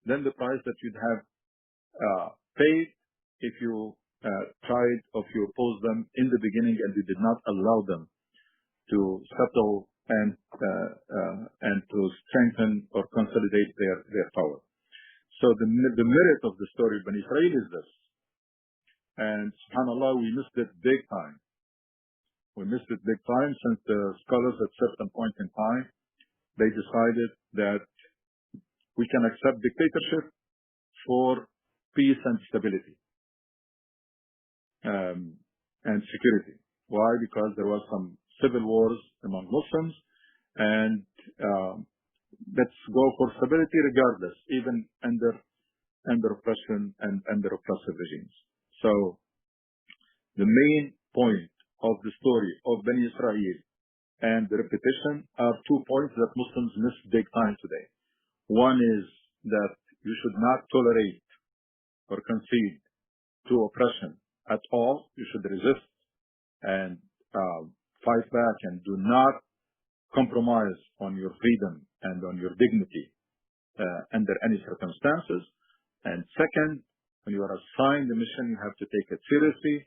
than the price that you'd have paid if you tried, or if you opposed them in the beginning and you did not allow them to settle and to strengthen or consolidate their power. So the merit of the story of Bani Israel is this. And subhanAllah, we missed it big time. We missed it big time, since the scholars at certain point in time, they decided that we can accept dictatorship for peace and stability and security. Why? Because there was some civil wars among Muslims, and let's go for stability regardless, even under oppression and under oppressive regimes. So the main point of the story of Bani Israel and the repetition are 2 points that Muslims miss big time today. One is that you should not tolerate or concede to oppression at all. You should resist and fight back, and do not compromise on your freedom and on your dignity under any circumstances. And second, when you are assigned a mission, you have to take it seriously,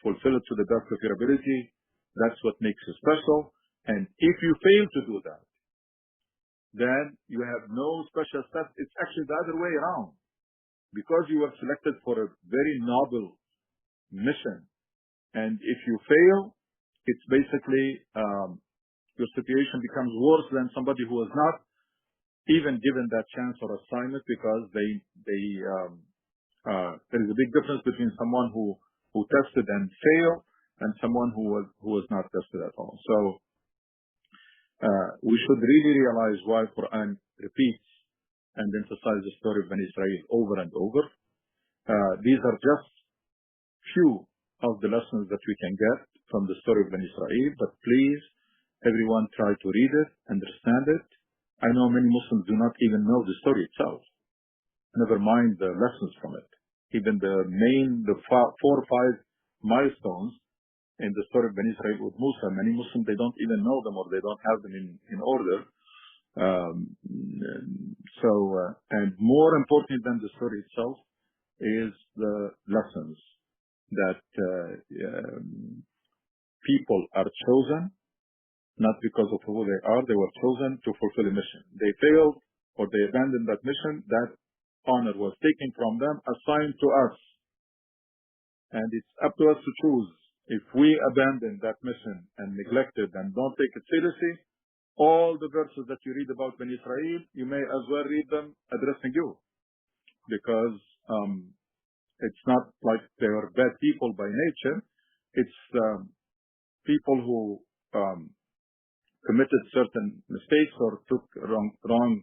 fulfill it to the best of your ability. That's what makes you special. And if you fail to do that, then you have no special status. It's actually the other way around. Because you were selected for a very noble mission, and if you fail, it's basically your situation becomes worse than somebody who was not even given that chance or assignment, because there is a big difference between someone who tested and failed and someone who was not tested at all. So we should really realize why Quran repeats and emphasizes the story of Bani Israel over and over. These are just few of the lessons that we can get from the story of Bani Israel, but please, everyone, try to read it, understand it. I know many Muslims do not even know the story itself, never mind the lessons from it. Even the 4 or 5 milestones in the story of Bani Israel with Musa, many Muslims, they don't even know them, or they don't have them in order. And more important than the story itself is the lessons that people are chosen not because of who they are. They were chosen to fulfill a mission. They failed or they abandoned that mission. That honor was taken from them, assigned to us. And it's up to us to choose. If we abandon that mission and neglect it and don't take it seriously, all the verses that you read about Bani Israel, you may as well read them addressing you. Because it's not like they are bad people by nature. It's people who committed certain mistakes or took wrong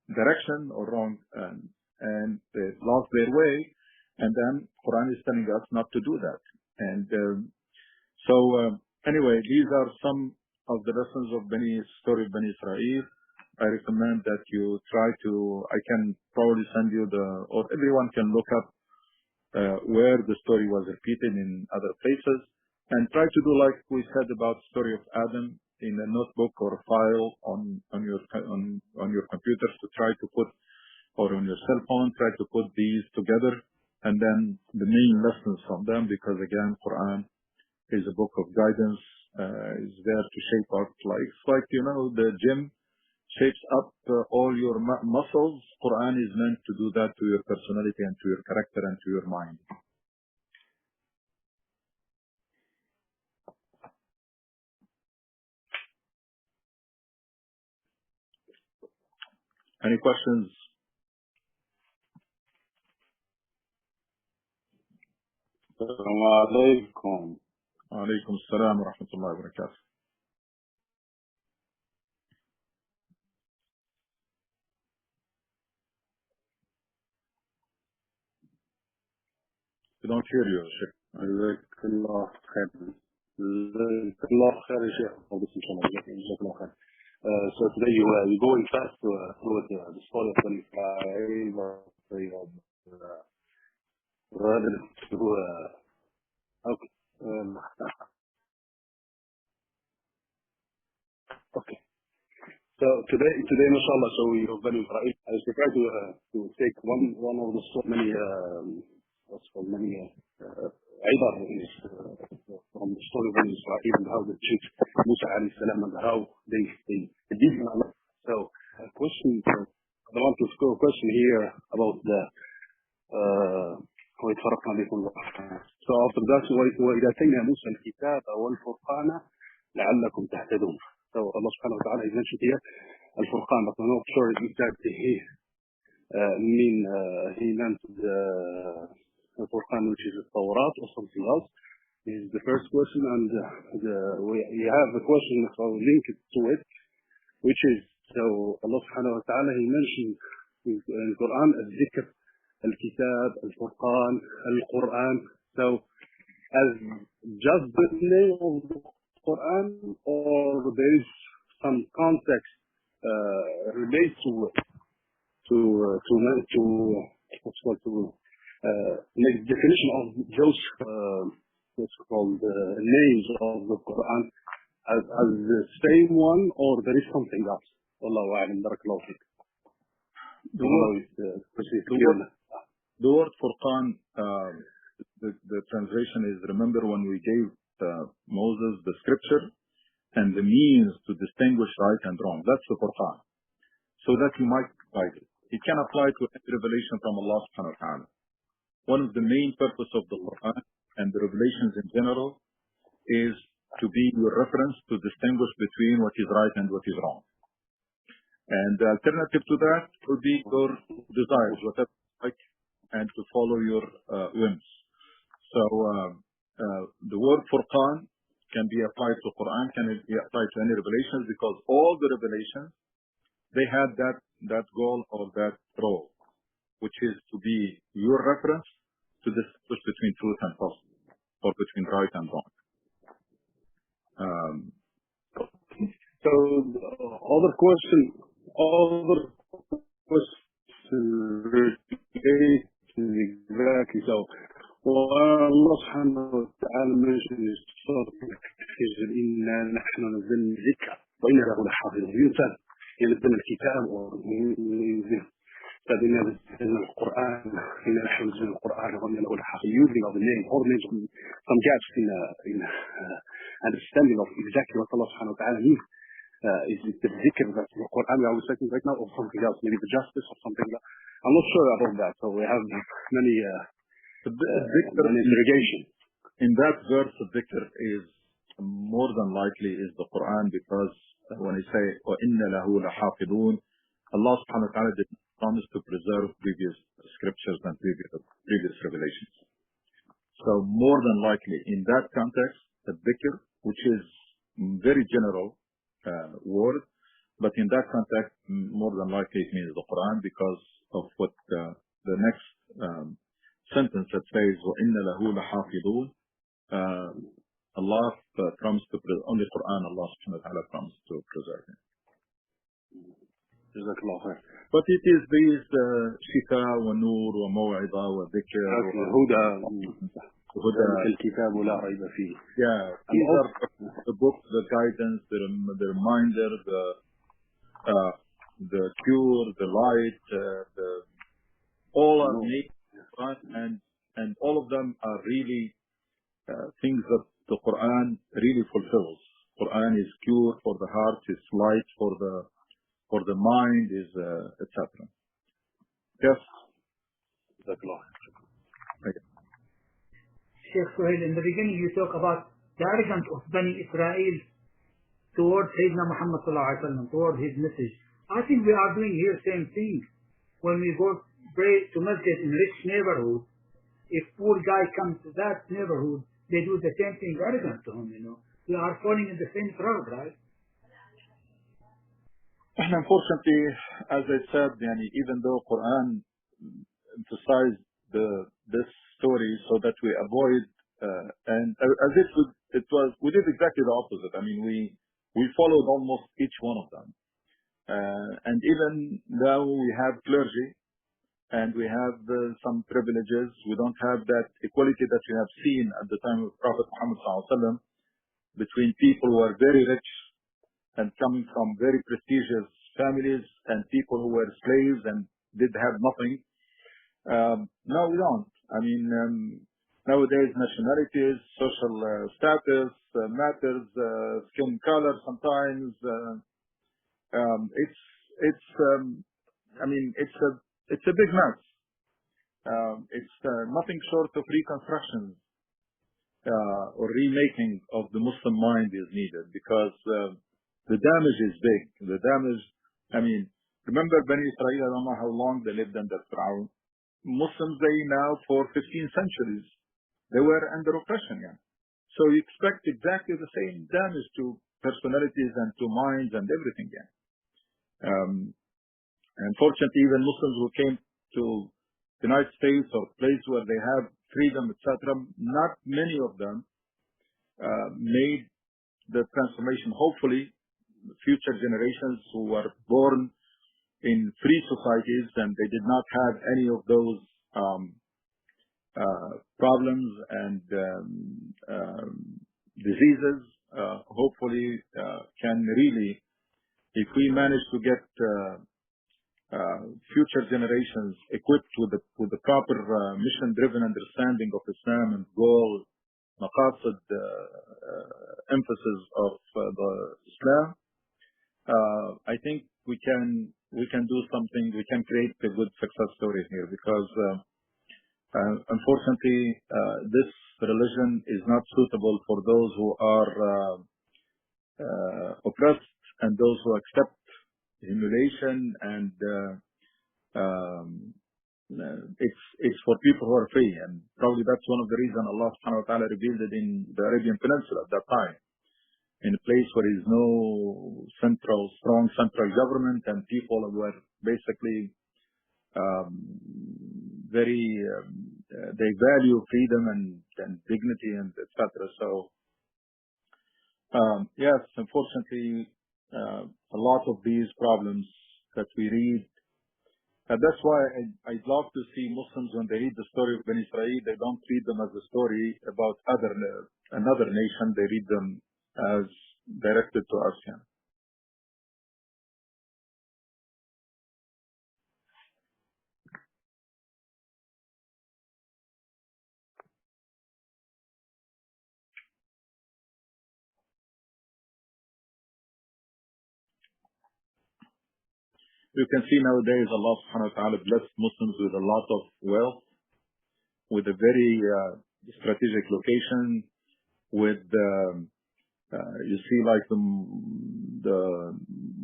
direction or wrong, and they lost their way. And then Quran is telling us not to do that. And anyway, these are some of the lessons of story of Bani Israel. I recommend that you try to, I can probably send you or everyone can look up where the story was repeated in other places, and try to do like we said about the story of Adam in a notebook or a file on your computers, to try to put, or on your cell phone, try to put these together, and then the main lessons from them, because again, Quran is a book of guidance, is there to shape up, like the gym shapes up all your muscles. Quran is meant to do that to your personality and to your character and to your mind. Any questions? Assalamu alaikum. Alaikum assalam wa rahmatullahi wa barakatuh. We don't hear you, Sheikh. Jazakallah khair. Jazakallah khair, Sheikh. So today you're going fast through the story of Bani Israel. Okay. Okay. So today, mashallah, so we have Bani Israel. I was prepared to take one of the so many عبر from the story of Bani Israel, and how they treat Musa alayhi salam, and how they did Allah. So a question, I want to score a question here about the so after that, وإذا أتينا موسى الكتاب والفرقان لعلكم تهتدون. So Allah subhanahu wa ta'ala is mentioned here Al-Furqan, but I'm not sure exactly he meant the Furqan, which is the Torah, or something else. This is the first question, and we have a question linked to it, which is, so Allah subhanahu wa ta'ala, he mentioned in the Quran al-Zikr, al-Kitab, al-Furqan, al-Quran. So as just the name of the Quran, or there is some context related to make definition of those what's called names of the Quran as the same one, or there is something else? والله أعلم. بارك الله فيك. The word Furqan, the translation is, remember when we gave Moses the scripture and the means to distinguish right and wrong. That's the Furqan. So that you might apply it. It can apply to any revelation from Allah subhanahu wa ta'ala. One of the main purpose of the Quran and the revelations in general is to be your reference to distinguish between what is right and what is wrong. And the alternative to that would be your desires, whatever you like, and to follow your whims. So the word Furqan can be applied to Quran, can be applied to any revelations, because all the revelations, they had that goal or that role, which is to be your reference to distinguish between truth and falsehood, or between right and wrong. So other question exactly. So والله سبحانه وتعالى mentioned in سورة الحجر إنا نحن نزلنا الذكر وإنا له لحافظون. ينزل ينزل الكتاب وينزل فإنا نزلنا القرآن إنا نحن نزلنا القرآن وإنا له لحافظون. Using of the name, all names, some gaps in understanding of exactly what Allah subhanahu wa ta'ala means. Is it the dhikr that the Quran we are reciting right now, or something else, maybe the justice or something else? I'm not sure about that. So we have many interrogations. In that verse, the dhikr is more than likely is the Quran, because when I say وَإِنَّ لَهُ لَحَافِظُونَ, Allah subhanahu wa ta'ala did promise to preserve previous scriptures and previous revelations. So more than likely in that context, the dhikr, which is very general word, but in that context, more than likely it means the Quran, because of what the next sentence that says وَإِنَّ لَهُ لَحَافِظُونَ. Allah promised to preserve, only Quran Allah subhanahu wa ta'ala promised to preserve it. But it is these Shifa wa Nur wa Maw'ida wa Dhikr Huda al-Kitab la rayba fihi. Yeah, these are the books, the guidance, the reminder, the cure, the light, all are made, and all of them are really things that the Quran really fulfills. Quran is cure for the heart, is light for the mind, is etc. Yes. Sheikh Suhail, in the beginning you talk about the arrogance of Bani Israel towards Sayyidina Muhammad sallallahu alaihi wasallam, towards his message. I think we are doing here same thing. When we go pray to masjid in rich neighborhood, if poor guy comes to that neighborhood, they do the same thing arrogant to him, you know. We are falling in the same crowd, right? And unfortunately, as I said, even though Quran emphasized this story so that we avoid and as if we did exactly the opposite. I mean, we followed almost each one of them, and even though we have clergy and we have some privileges, we don't have that equality that we have seen at the time of Prophet Muhammad ﷺ between people who are very rich and coming from very prestigious families and people who were slaves and did have nothing. No, we don't. I mean, nowadays nationalities, social status matters, skin color sometimes. It's a big mess. It's nothing short of reconstruction or remaking of the Muslim mind is needed, because the damage is big. The damage, remember Bani Israel, I don't know how long they lived under Fir'aun. Muslims, they now for 15 centuries, they were under oppression. Yeah. So you expect exactly the same damage to personalities and to minds and everything. Yeah. Unfortunately, even Muslims who came to the United States or places where they have freedom, etc., not many of them made the transformation. Hopefully, future generations who were born in free societies and they did not have any of those problems and diseases, hopefully can really if we manage to get future generations equipped with the proper mission-driven understanding of Islam and goal, maqasid, emphasis of the Islam, I think we can do something. We can create a good success story here, because unfortunately this religion is not suitable for those who are oppressed and those who accept humiliation, and it's for people who are free. And probably that's one of the reasons Allah subhanahu wa ta'ala revealed it in the Arabian Peninsula at that time, in a place where there is no strong central government, and people were basically they value freedom and dignity and etc. So yes, unfortunately, a lot of these problems that we read. That's why I'd love to see Muslims, when they read the story of Bani Israel, they don't read them as a story about another nation. They read them as directed to us. Yeah. You can see nowadays Allah subhanahu wa ta'ala blessed Muslims with a lot of wealth, with a very strategic location, with you see, like the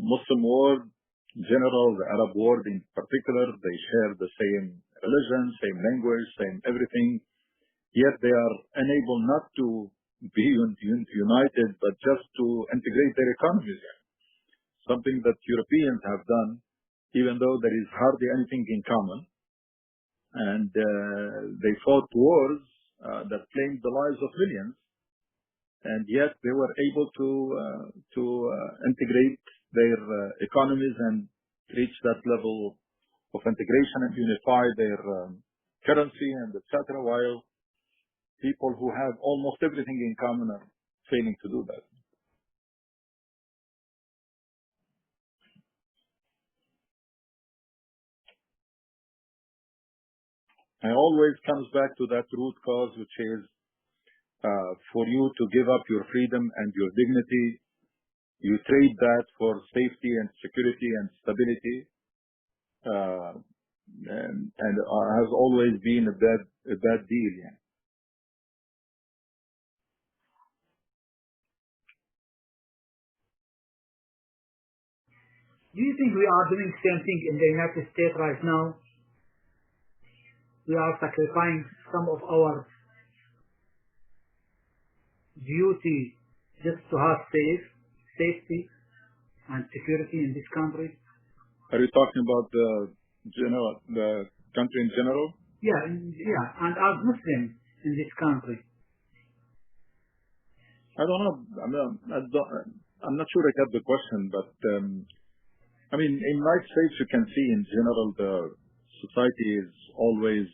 Muslim world in general, the Arab world in particular, they share the same religion, same language, same everything, yet they are unable not to be united, but just to integrate their economies. Something that Europeans have done, even though there is hardly anything in common, and they fought wars that claimed the lives of millions, and yet they were able to integrate their economies and reach that level of integration and unify their currency and etc. While people who have almost everything in common are failing to do that. It always comes back to that root cause, which is for you to give up your freedom and your dignity. You trade that for safety and security and stability, and has always been a bad deal. Yeah. Do you think we are doing the same thing in the United States right now? We are sacrificing some of our duty just to have safety and security in this country. Are you talking about the country in general? Yeah, and as Muslims in this country. I don't know. I'm not sure I got the question, but I mean, in the United States, you can see in general the society is always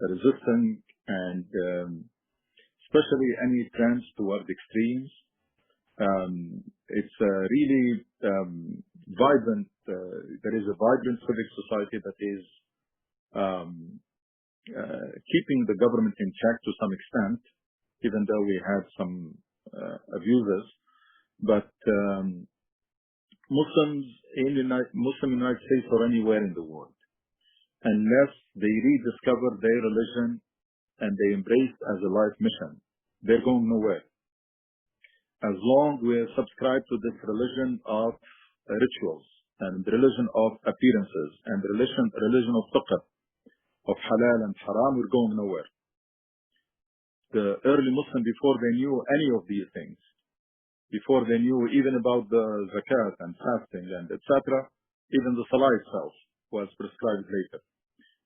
resistant, and especially any trends toward extremes. It's really vibrant. There is a vibrant civic society that is keeping the government in check to some extent, even though we have some abuses. But Muslims in the United States or anywhere in the world, unless they rediscover their religion and they embrace it as a life mission, they're going nowhere. As long as we subscribe to this religion of rituals and the religion of appearances and the religion of taqwa, of halal and haram, we're going nowhere. The early Muslim, before they knew any of these things, before they knew even about the zakat and fasting and etc., even the salah itself was prescribed later.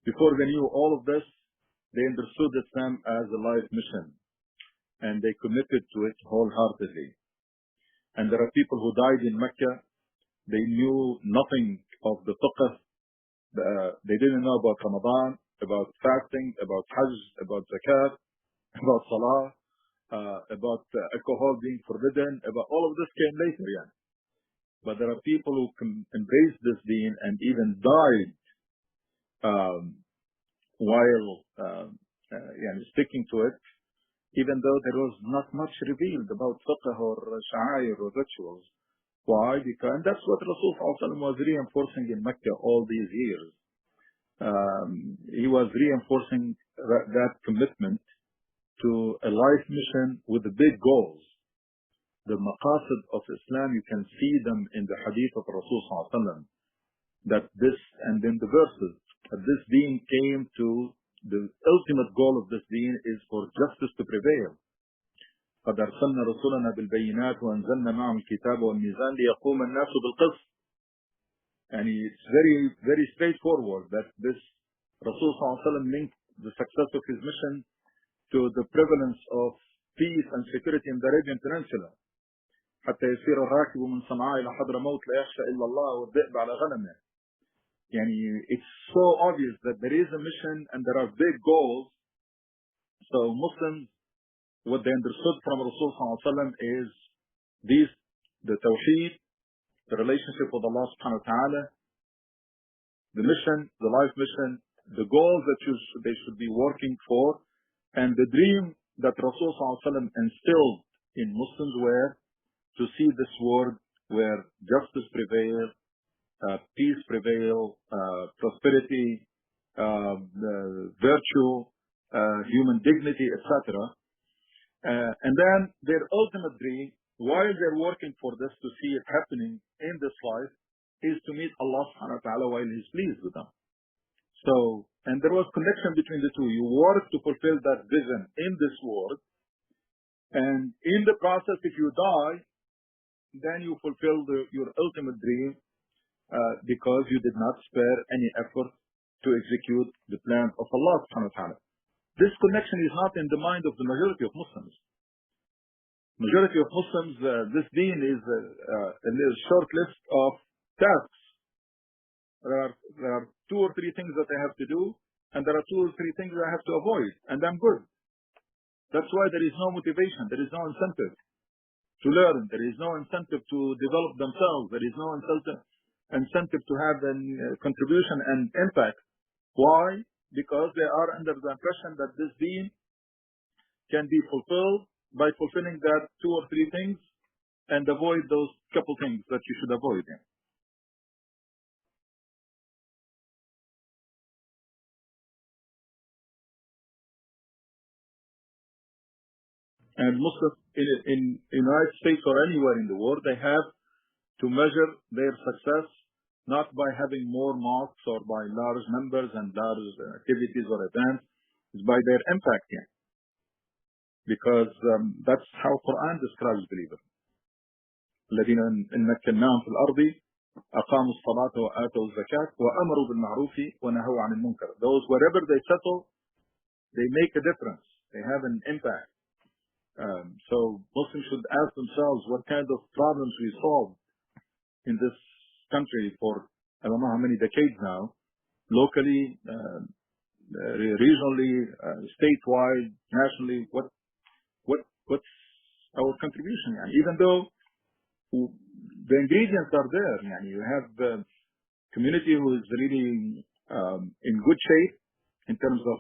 Before they knew all of this, they understood Islam as a life mission, and they committed to it wholeheartedly. And there are people who died in Mecca, they knew nothing of the taqwa. They didn't know about Ramadan, about fasting, about Hajj, about zakat, about salah, about alcohol being forbidden, about all of this came later, yeah. But there are people who embraced this deen and even died while sticking to it, even though there was not much revealed about fiqh or sha'air or rituals. Why? Because and that's what Rasul was reinforcing in Mecca all these years. He was reinforcing that commitment to a life mission with the big goals. The maqasid of Islam, you can see them in the hadith of Rasul that this, and in the verses, that this deen came to, the ultimate goal of this deen is for justice to prevail. قد أرسلنا رسولنا بالبينات وأنزلنا معهم الكتاب والميزان ليقوم الناس بالقسط. And it's very, very straightforward that this Rasul linked the success of his mission to the prevalence of peace and security in the Arabian Peninsula. حتى يسير الراكب من صنعاء إلى حضرموت لا يخشى إلا الله والذئب على غنمه. It's so obvious that there is a mission and there are big goals. So Muslims, what they understood from Rasul is these, the Tawheed, the relationship with Allah subhanahu wa ta'ala, the mission, the life mission, the goals that they should be working for, and the dream that Rasul instilled in Muslims were to see this world where justice prevails, peace prevail, prosperity, virtue, human dignity, etc. And then their ultimate dream, while they're working for this to see it happening in this life, is to meet Allah subhanahu wa ta'ala while He's pleased with them. So, and there was connection between the two. You work to fulfill that vision in this world, and in the process, if you die, then you fulfill your ultimate dream, because you did not spare any effort to execute the plan of Allah subhanahu wa ta'ala. This connection is not in the mind of the majority of Muslims. Majority of Muslims, this deen is a short list of tasks. There are 2 or 3 things that I have to do, and there are 2 or 3 things I have to avoid, and I'm good. That's why there is no motivation, there is no incentive to learn, there is no incentive to develop themselves, there is no incentive to have a contribution and impact. Why? Because they are under the impression that this deen can be fulfilled by fulfilling that 2 or 3 things and avoid those couple things that you should avoid. And Muslims in United States or anywhere in the world, they have to measure their success not by having more mosques or by large numbers and large activities or events, it's by their impact here. Because that's how Quran describes believers. الذين إن مكناهم في الأرض أقاموا الصلاة وآتوا الزكاة وأمروا بالمعروف ونهوا عن المنكر. Those wherever they settle, they make a difference. They have an impact. So Muslims should ask themselves what kind of problems we solve in this country for I don't know how many decades now, locally, regionally, statewide, nationally. What's our contribution? Even though the ingredients are there, you have the community who is really in good shape in terms of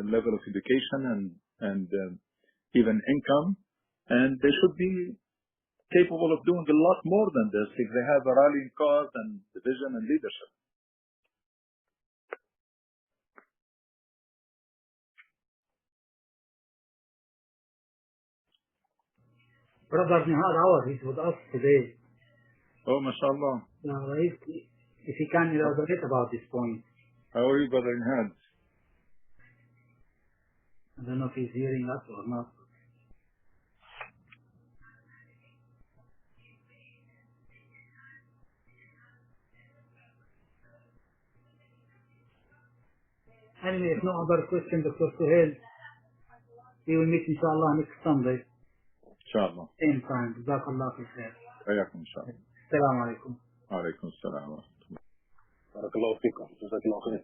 level of education and even income, and they should be capable of doing a lot more than this if they have a rallying cause and vision and leadership. Brother Nihad Awad is with us today. Oh, mashallah. If he can elaborate about this point. How are you, Brother Nihad? I don't know if he's hearing us or not. Anyway, if no other question, Dr. Suhail, we will meet inshallah next Sunday. Inshallah. Same time. Jazakallah fi khair. Hayakum inshallah. Assalamu alaikum. Wa alaikum assalam wa rahmatullah. Barakallahu feekum. Jazakallahu khair.